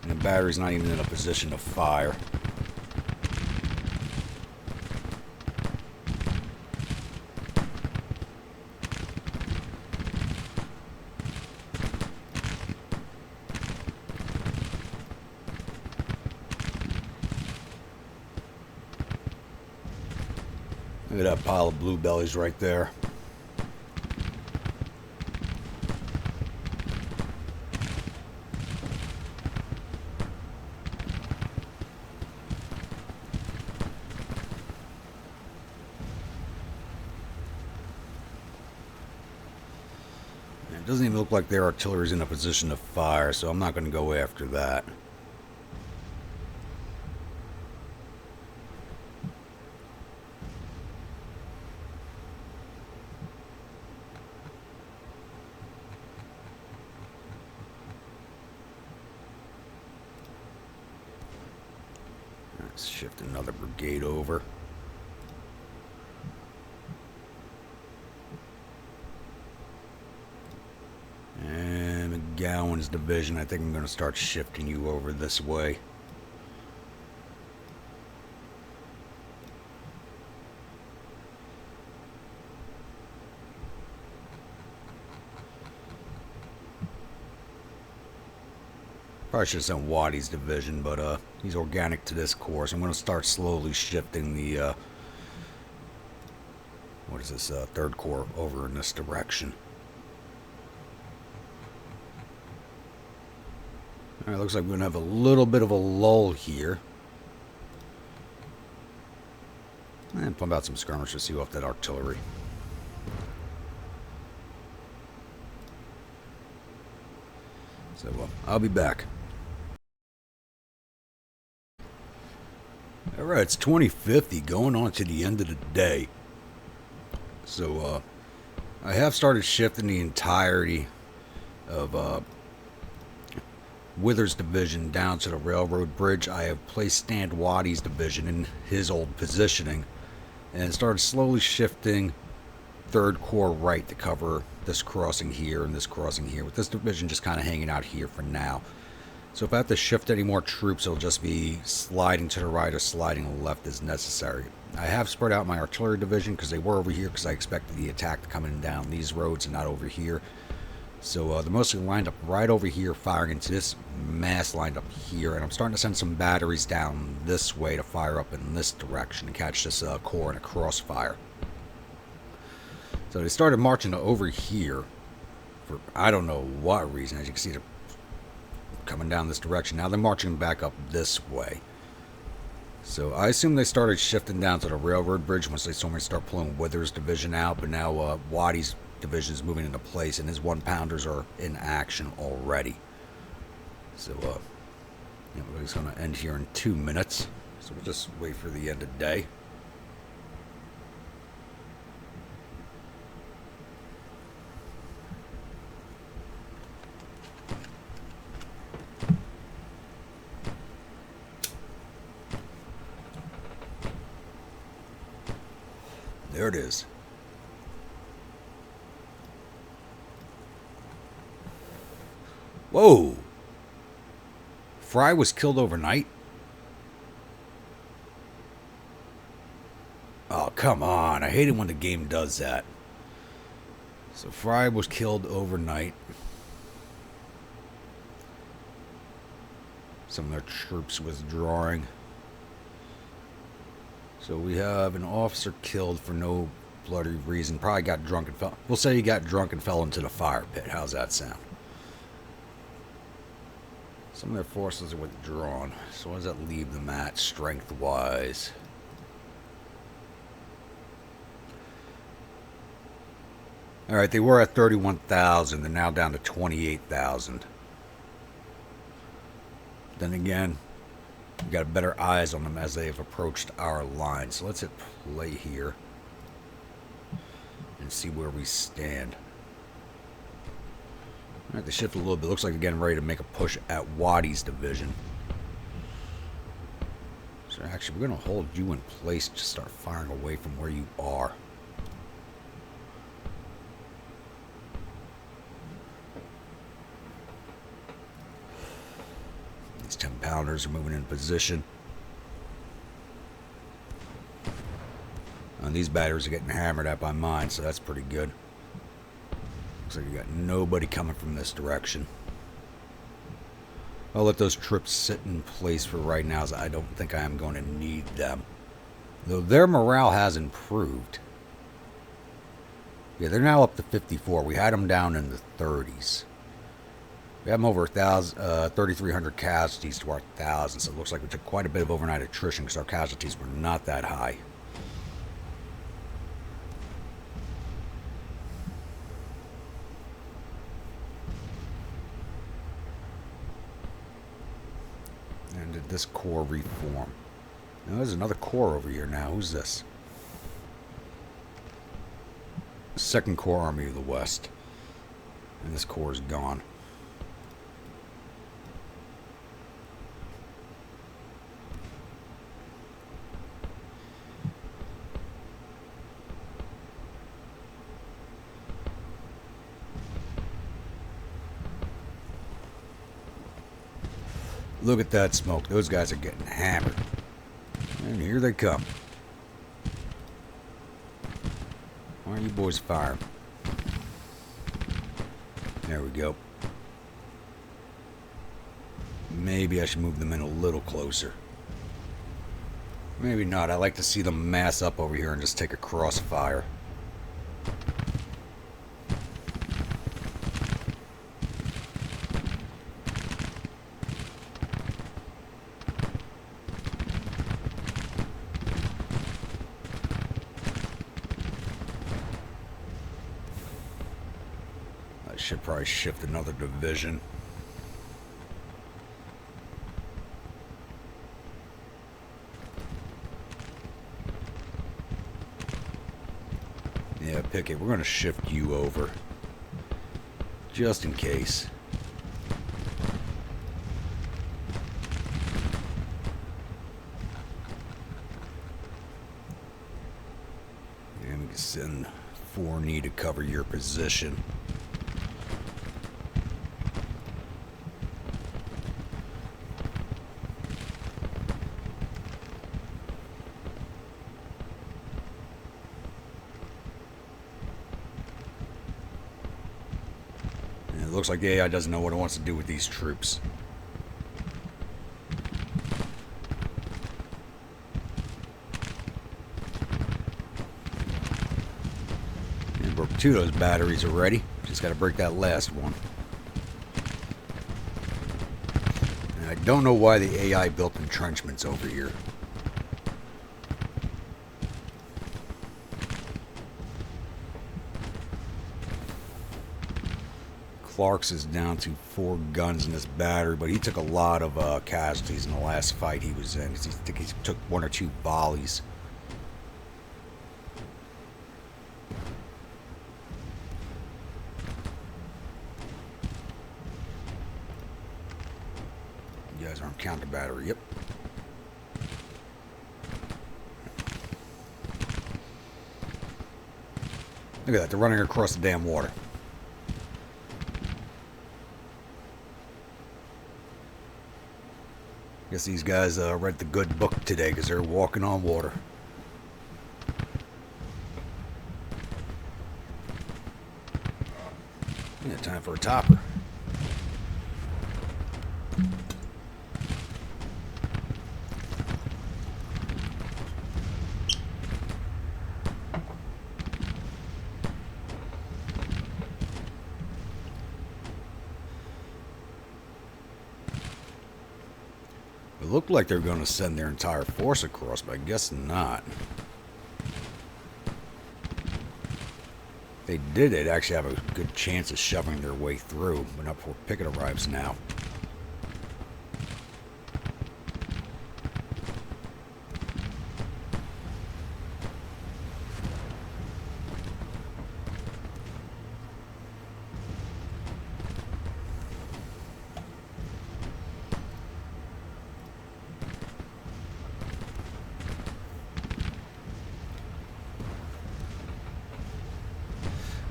And the battery's not even in a position to fire. Look at that pile of blue bellies right there. It doesn't even look like their artillery's in a position to fire, so I'm not going to go after that. Let's shift another brigade over. And McGowan's division, I think I'm going to start shifting you over this way. Probably should have sent Waddy's division, but he's organic to this course. I'm going to start slowly shifting the what is this, third corps over in this direction. Alright, looks like we're going to have a little bit of a lull here. And pump out some skirmishers to see off that artillery. So, I'll be back. Alright, it's 2050, going on to the end of the day. So, I have started shifting the entirety of Wither's division down to the railroad bridge. I have placed Stan Waddy's division in his old positioning and started slowly shifting 3rd Corps right to cover this crossing here and this crossing here, with this division just kind of hanging out here for now. So if I have to shift any more troops, it'll just be sliding to the right or sliding to the left as necessary. I have spread out my artillery division because they were over here because I expected the attack to come in down these roads and not over here. So they're mostly lined up right over here, firing into this mass lined up here. And I'm starting to send some batteries down this way to fire up in this direction and catch this corps in a crossfire. So they started marching over here for I don't know what reason. As you can see, they're coming down this direction. Now they're marching back up this way. So I assume they started shifting down to the railroad bridge once they saw me start pulling Wither's division out. But now Waddy's division is moving into place, and his 1-pounders are in action already. So everybody's going to end here in 2 minutes. So we'll just wait for the end of the day. There it is. Whoa! Fry was killed overnight? Oh, come on. I hate it when the game does that. So Fry was killed overnight. Some of their troops withdrawing. So we have an officer killed for no bloody reason. Probably got drunk and fell. We'll say he got drunk and fell into the fire pit. How's that sound? Some of their forces are withdrawn. So what does that leave them at, strength-wise? Alright, they were at 31,000. They're now down to 28,000. Then again, we got better eyes on them as they've approached our line. So let's hit play here and see where we stand. I have to shift a little bit. Looks like they're getting ready to make a push at Waddy's division. So actually, we're going to hold you in place to start firing away from where you are. These 10-pounders are moving in position. And these batteries are getting hammered at by mine, so that's pretty good. Looks like you got nobody coming from this direction. I'll let those troops sit in place for right now, as I don't think I am going to need them. Though their morale has improved. Yeah, they're now up to 54. We had them down in the 30s. We have them over 3,300 casualties to our 1,000, so it looks like we took quite a bit of overnight attrition because our casualties were not that high. And did this corps reform? Now, there's another corps over here now. Who's this? 2nd Corps Army of the West. And this corps is gone. Look at that smoke. Those guys are getting hammered. And here they come. Why are you boys firing? There we go. Maybe I should move them in a little closer. Maybe not. I like to see them mass up over here and just take a crossfire. Should probably shift another division. picket. We're going to shift you over. Just in case. And we can send 4-knee to cover your position. It looks like the AI doesn't know what it wants to do with these troops. And broke 2 of those batteries already. Just got to break that last one. And I don't know why the AI built entrenchments over here. Clark's is down to 4 guns in this battery, but he took a lot of casualties in the last fight he was in. I think he took 1 or 2 volleys. You guys aren't counter battery. Yep. Look at that. They're running across the damn water. Guess these guys read the good book today because they're walking on water. Yeah, time for a topper. It looked like they were going to send their entire force across, but I guess not. If they did, they'd actually have a good chance of shoving their way through, but not before Pickett arrives now.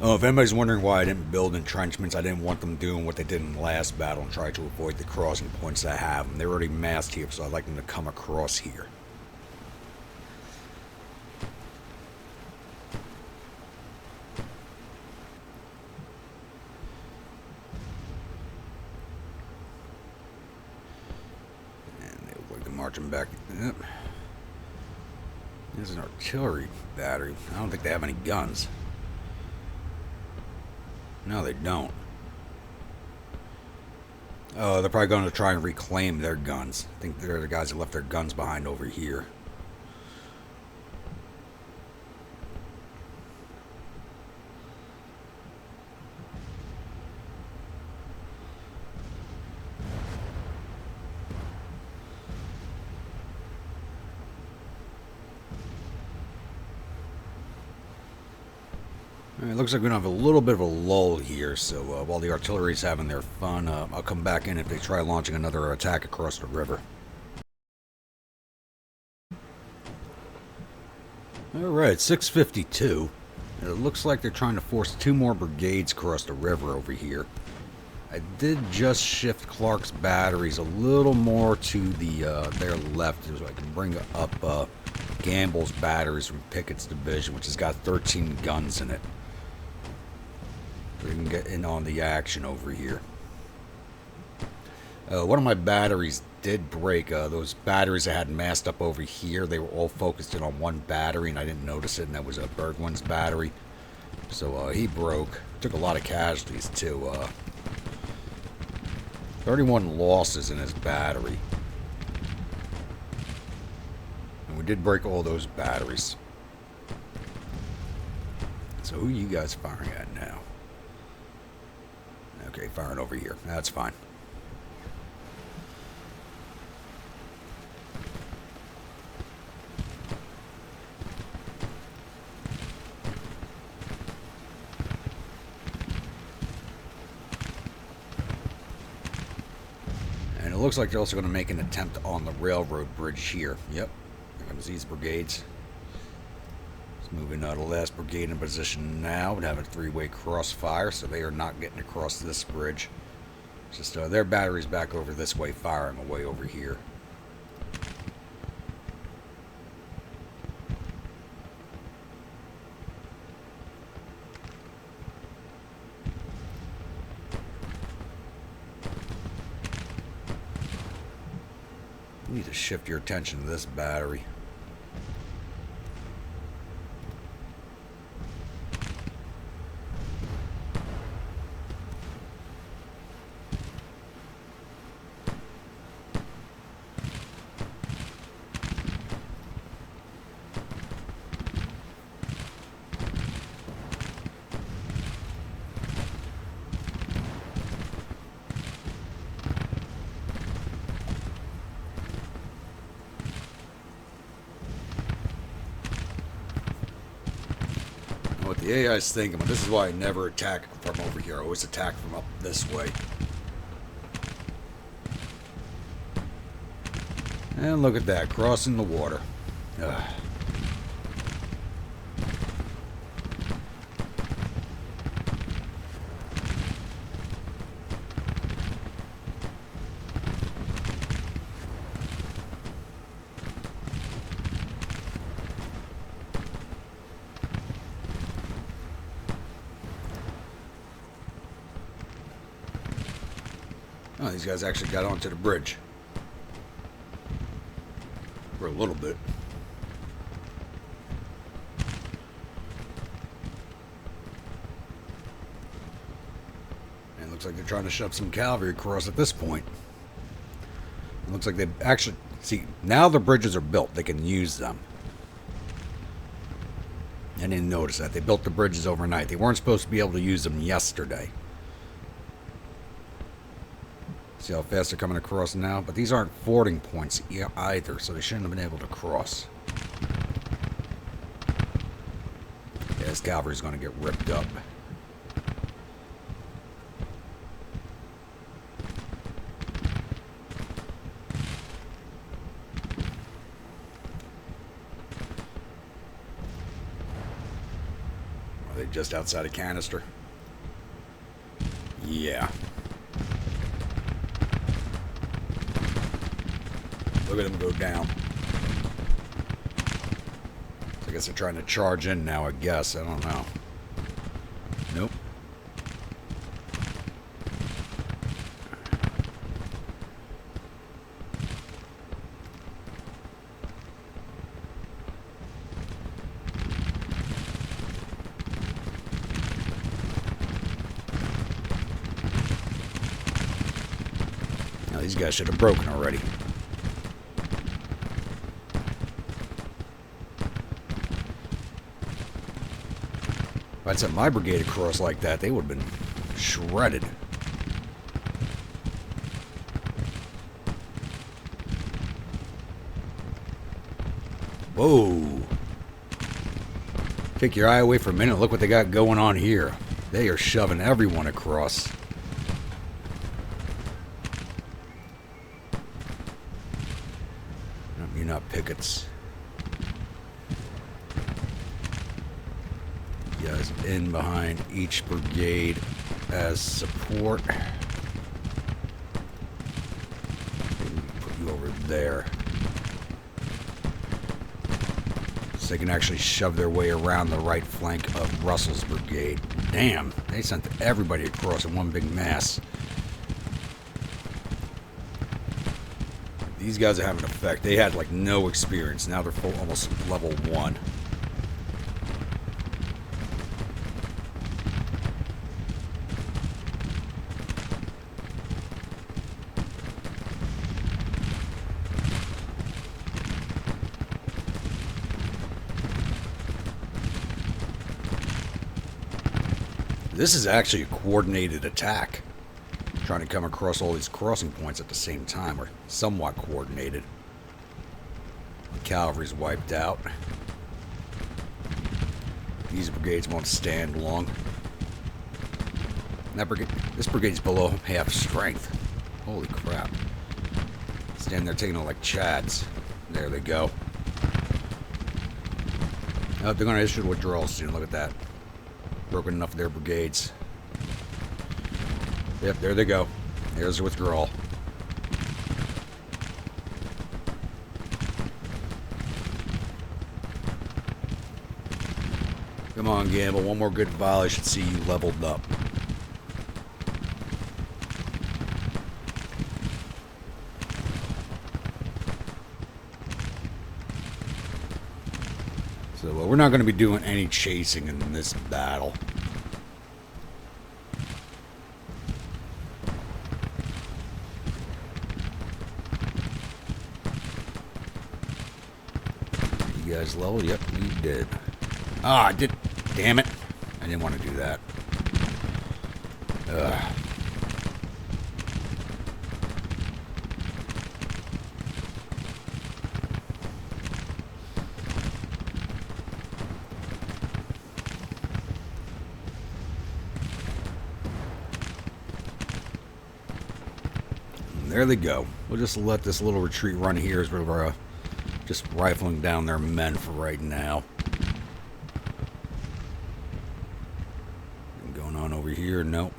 Oh, if anybody's wondering why I didn't build entrenchments, I didn't want them doing what they did in the last battle and try to avoid the crossing points I have them. They're already massed here, so I'd like them to come across here. And they look like they're marching back. Yep. There's an artillery battery. I don't think they have any guns. No, they don't. Oh, they're probably going to try and reclaim their guns. I think they're the guys that left their guns behind over here. It looks like we're going to have a little bit of a lull here, so while the artillery's having their fun, I'll come back in if they try launching another attack across the river. Alright, 6:52. It looks like they're trying to force 2 more brigades across the river over here. I did just shift Clark's batteries a little more to the their left so I can bring up Gamble's batteries from Pickett's division, which has got 13 guns in it. We can get in on the action over here. One of my batteries did break. Those batteries I had massed up over here, they were all focused in on one battery, and I didn't notice it, and that was a Bergwin's battery. So he broke. Took a lot of casualties, too. 31 losses in his battery. And we did break all those batteries. So who are you guys firing at now? Okay, firing over here. That's fine. looks like they're also going to make an attempt on the railroad bridge here. Yep. Here comes these brigades. Let's move in the last brigade in position now and have a three-way crossfire, so they are not getting across this bridge. It's just their battery's back over this way, firing away over here. You need to shift your attention to this battery. What the AI is thinking, but this is why I never attack from over here. I always attack from up this way. And look at that, crossing the water. Ugh. Oh, these guys actually got onto the bridge. For a little bit. And it looks like they're trying to shove some cavalry across at this point. It looks like they've actually... See, now the bridges are built. They can use them. I didn't notice that. They built the bridges overnight. They weren't supposed to be able to use them yesterday. See how fast they're coming across now? But these aren't fording points either, so they shouldn't have been able to cross. Yeah, this cavalry's going to get ripped up. Are they just outside of Canister? Yeah. Look at them go down. I guess they're trying to charge in now, I guess. I don't know. Nope. Now these guys should have broken already. If I'd sent my brigade across like that, they would have been shredded. Whoa. Take your eye away for a minute. Look what they got going on here. They are shoving everyone across. No, you're not pickets. Guys in behind each brigade as support. Put you over there. So they can actually shove their way around the right flank of Russell's brigade. Damn, they sent everybody across in one big mass. These guys are having an effect. They had like no experience. Now they're full, almost level 1. This is actually a coordinated attack. Trying to come across all these crossing points at the same time, or somewhat coordinated. The cavalry's wiped out. These brigades won't stand long. And that brigade, this brigade's below half strength. Holy crap. Stand there taking it like chads. There they go. Oh, they're going to issue the withdrawal soon. Look at that. Broken enough of their brigades. Yep, there they go. There's the withdrawal. Come on, Gamble. One more good volley should see you leveled up. So we're not going to be doing any chasing in this battle. You guys level? Yep, we did. Ah, I did. Damn it. I didn't want to do that. Ugh. There they go. We'll just let this little retreat run here as we're just rifling down their men for right now. Going on over here? Nope.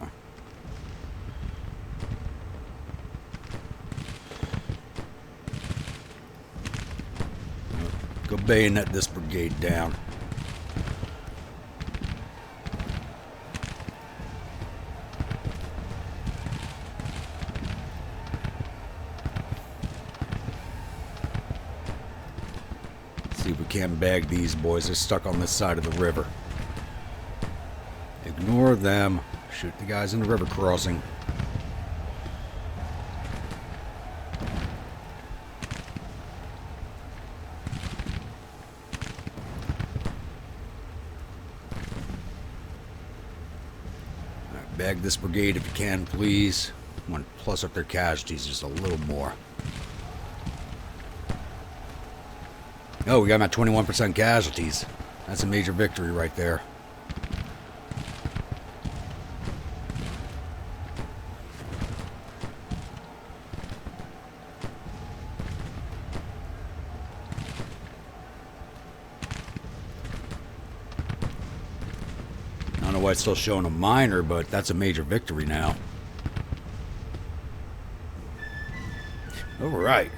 Go bayonet this brigade down. See if we can't bag these boys. They're stuck on this side of the river. Ignore them. Shoot the guys in the river crossing. Alright, bag this brigade if you can, please. I want to plus up their casualties just a little more. Oh, we got about 21% casualties. That's a major victory right there. I don't know why it's still showing a minor, but that's a major victory now. All right.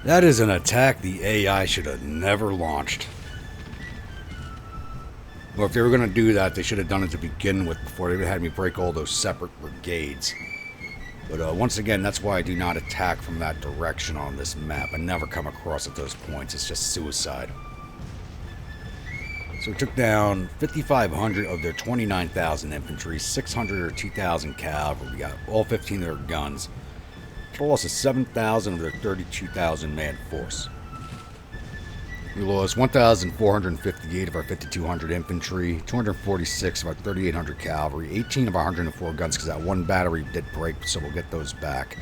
That is an attack the AI should have never launched. Well, if they were going to do that, they should have done it to begin with before they had me break all those separate brigades. But once again, that's why I do not attack from that direction on this map. I never come across at those points. It's just suicide. So we took down 5,500 of their 29,000 infantry, 600 or 2,000 cavalry. We got all 15 of their guns. Total loss of 7,000 of their 32,000 man force. We lost 1,458 of our 5,200 infantry, 246 of our 3,800 cavalry, 18 of our 104 guns because that one battery did break, so we'll get those back.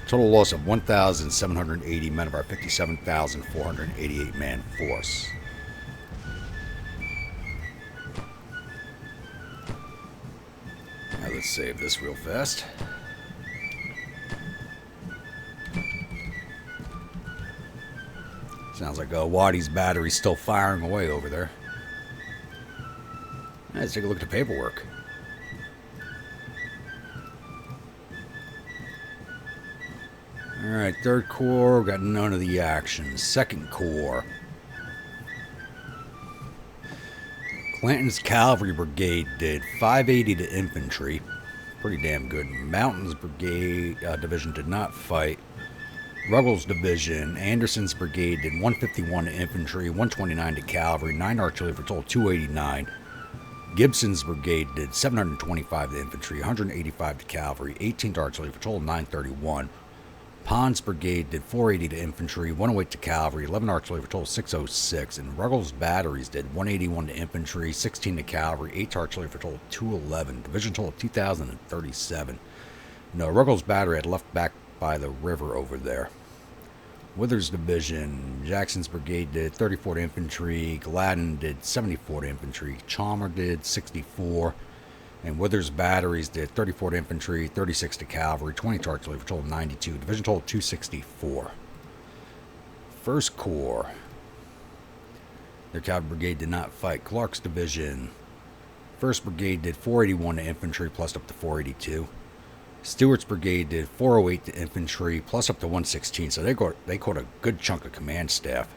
Total loss of 1,780 men of our 57,488 man force. Now let's save this real fast. Sounds like Wadi's battery's still firing away over there. Let's take a look at the paperwork. Alright, 3rd Corps, got none of the action. 2nd Corps. Clanton's Cavalry Brigade did 580 to infantry. Pretty damn good. Mountains Brigade Division did not fight. Ruggles Division, Anderson's Brigade did 151 to infantry, 129 to cavalry, 9 artillery for a total of 289. Gibson's Brigade did 725 to infantry, 185 to cavalry, 18 to artillery for a total of 931. Pond's Brigade did 480 to infantry, 108 to cavalry, 11 artillery for a total of 606. And Ruggles Batteries did 181 to infantry, 16 to cavalry, 8 to artillery for a total of 211. Division total of 2,037. No, Ruggles Battery had left back by the river over there. Withers Division, Jackson's Brigade did 34 to infantry, Gladden did 74 to infantry, Chalmer did 64, And Withers batteries did 34 to infantry, 36 to cavalry, 20 to artillery for a total of 92. Division total 264. First Corps. Their cavalry brigade did not fight. Clark's division. First Brigade did 481 to infantry plus up to 482. Stewart's brigade did 408 to infantry plus up to 116. So they caught a good chunk of command staff.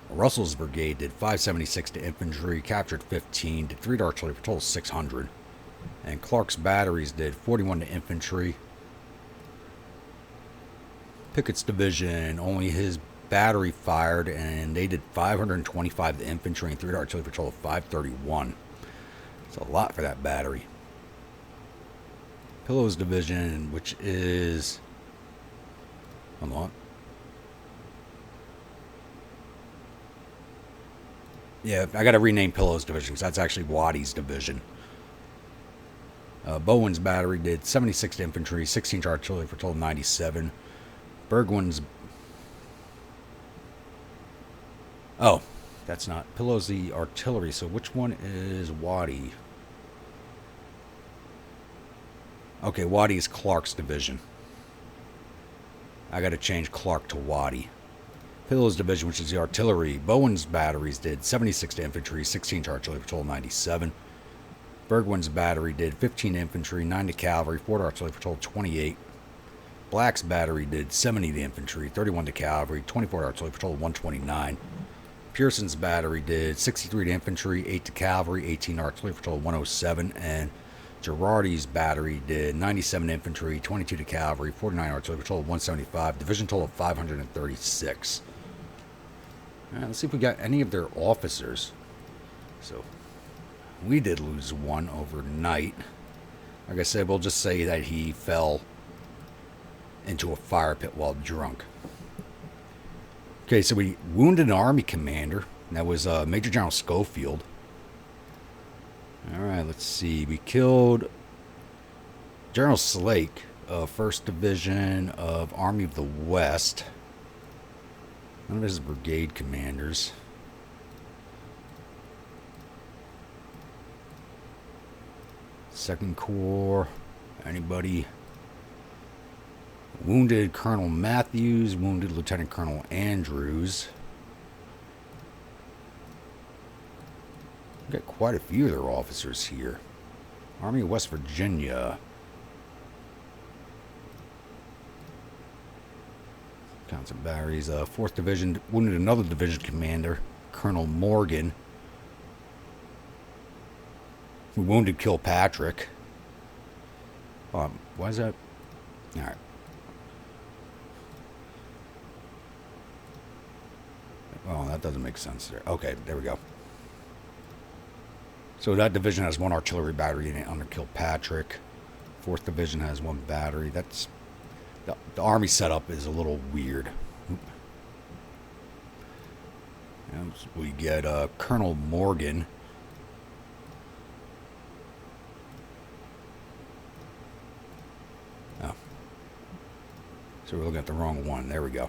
Russell's brigade did 576 to infantry, captured 15, did 3 to artillery for a total of 600. And Clark's batteries did 41 to infantry. Pickett's division, only his battery fired, and they did 525 to infantry and 3 to artillery for a total of 531. It's a lot for that battery. Pillow's division, which is... Hold on. Yeah, I got to rename Pillow's division because that's actually Waddy's division. Bowen's battery did 76 to infantry, 16 to artillery for a total of 97. Burgoyne's... Oh, that's not... Pillow's the artillery, so which one is Waddy? Okay, Waddy is Clark's division. I got to change Clark to Waddy. Pillow's division, which is the artillery. Bowen's batteries did 76 to infantry, 16 to artillery for a total of 97. Burgoyne's battery did 15 to infantry, 9 to cavalry, 4 to artillery for a total of 28. Black's battery did 70 to infantry, 31 to cavalry, 24 to artillery for a total of 129. Pearson's battery did 63 to infantry, 8 to cavalry, 18 to artillery for a total of 107. And Girardi's battery did 97 to infantry, 22 to cavalry, 49 artillery for a total of 175. Division total of 536. All right, let's see if we got any of their officers. So, we did lose one overnight. Like I said, we'll just say that he fell into a fire pit while drunk. Okay, so we wounded an army commander. That was Major General Schofield. All right, let's see. We killed General Slake of 1st Division of Army of the West. None of his brigade commanders. Second Corps. Anybody? Wounded Colonel Matthews. Wounded Lieutenant Colonel Andrews. We've got quite a few of their officers here. Army of West Virginia. Count some batteries. 4th Division wounded another division commander, Colonel Morgan. We wounded Kilpatrick. Why is that? All right. Oh, that doesn't make sense there. Okay, there we go. So that division has 1 artillery battery in it under Kilpatrick. 4th Division has 1 battery. That's the army setup is a little weird. And we get Colonel Morgan. Oh, so we're looking at the wrong one. There we go.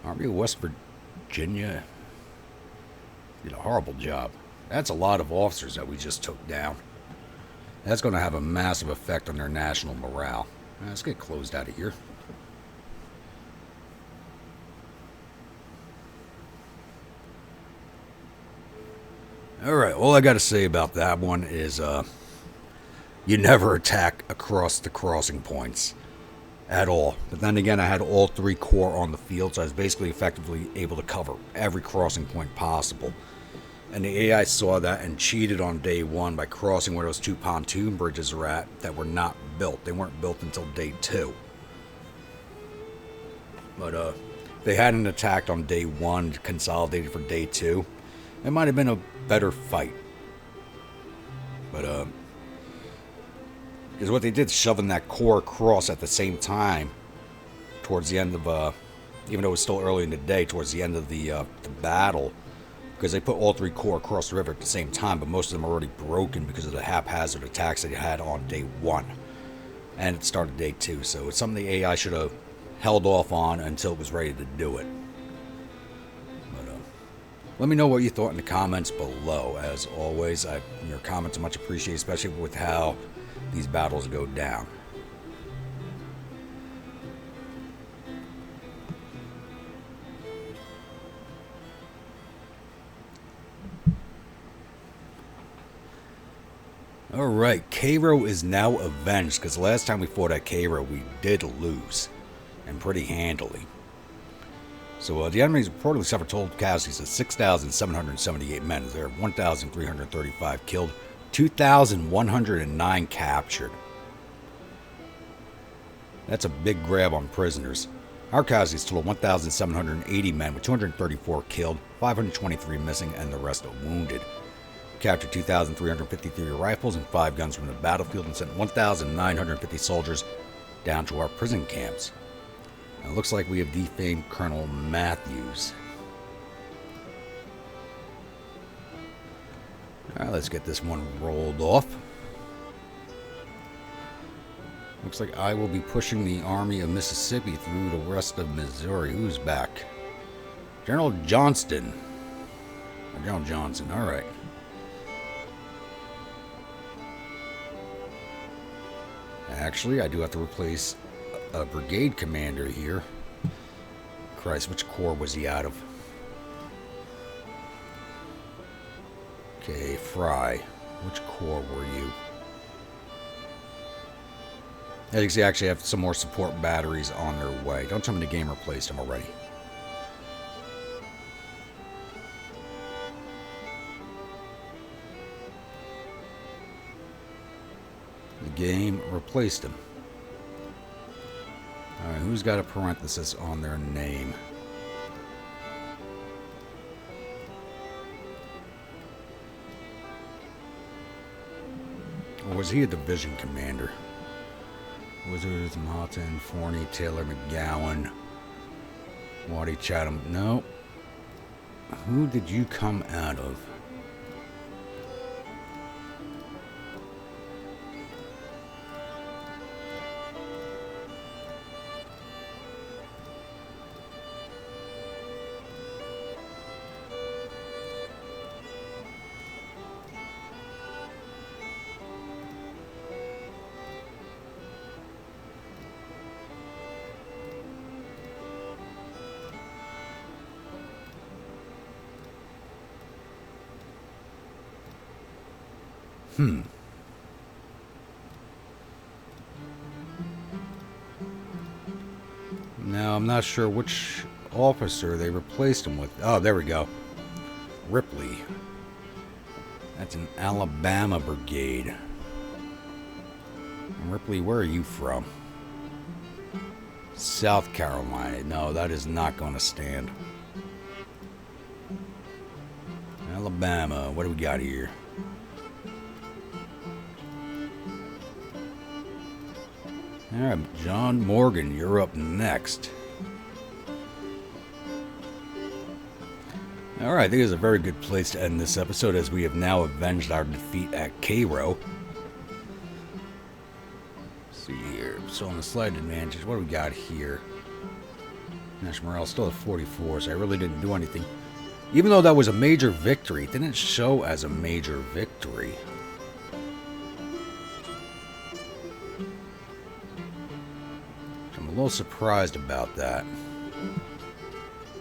Army of West Virginia did a horrible job. That's a lot of officers that we just took down. That's going to have a massive effect on their national morale. Let's get closed out of here. Alright, all I got to say about that one is you never attack across the crossing points at all. But then again, I had all 3 corps on the field, so I was basically effectively able to cover every crossing point possible. And the AI saw that and cheated on day 1 by crossing where those 2 pontoon bridges are at that were not built. They weren't built until day 2. But they hadn't attacked on day 1, consolidated for day 2. It might have been a better fight. But because what they did, shoving that corps across at the same time towards the end of, even though it was still early in the day, towards the end of the battle, because they put all 3 corps across the river at the same time, but most of them are already broken because of the haphazard attacks that they had on day 1. And it started day 2, so it's something the AI should have held off on until it was ready to do it. But, Let me know what you thought in the comments below. As always, your comments are much appreciated, especially with how these battles go down. Alright, Cairo is now avenged, because last time we fought at Cairo, we did lose, and pretty handily. So the enemies reportedly suffered total casualties of 6,778 men. There are 1,335 killed, 2,109 captured. That's a big grab on prisoners. Our casualties total 1,780 men, with 234 killed, 523 missing, and the rest wounded. Captured 2,353 rifles and 5 guns from the battlefield and sent 1,950 soldiers down to our prison camps. And it looks like we have defamed Colonel Matthews. Alright, let's get this one rolled off. Looks like I will be pushing the Army of Mississippi through the rest of Missouri. Who's back? General Johnston. General Johnson, alright. Actually, I do have to replace a brigade commander here. Christ, which corps was he out of? Okay, Fry. Which corps were you? As you can see, I actually have some more support batteries on their way. Don't tell me the game replaced them already. The game replaced them. Alright, who's got a parenthesis on their name? Or was he a division commander? Wizards, Martin, Forney, Taylor, McGowan, Waddy, Chatham. No. Who did you come out of? Now, I'm not sure which officer they replaced him with. Oh, there we go. Ripley. That's an Alabama brigade. Ripley, where are you from? South Carolina. No, that is not going to stand. Alabama. What do we got here? Alright, John Morgan, you're up next. Alright, I think it's a very good place to end this episode, as we have now avenged our defeat at Cairo. Let's see here. So on the slight advantage, what do we got here? National morale still at 44, so I really didn't do anything. Even though that was a major victory, it didn't show as a major victory. I'm a little surprised about that.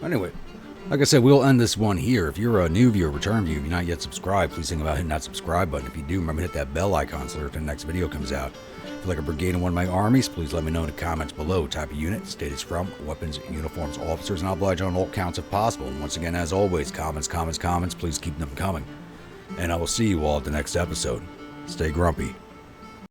Anyway, like I said, we'll end this one here. If you're a new viewer, return viewer, if you're not yet subscribed, please think about hitting that subscribe button. If you do, remember to hit that bell icon so that the next video comes out. If you'd like a brigade in one of my armies, please let me know in the comments below. Type of unit, state it's from, weapons, uniforms, officers, and I'll oblige on all counts if possible. And once again, as always, comments, comments, comments, please keep them coming. And I will see you all at the next episode. Stay grumpy.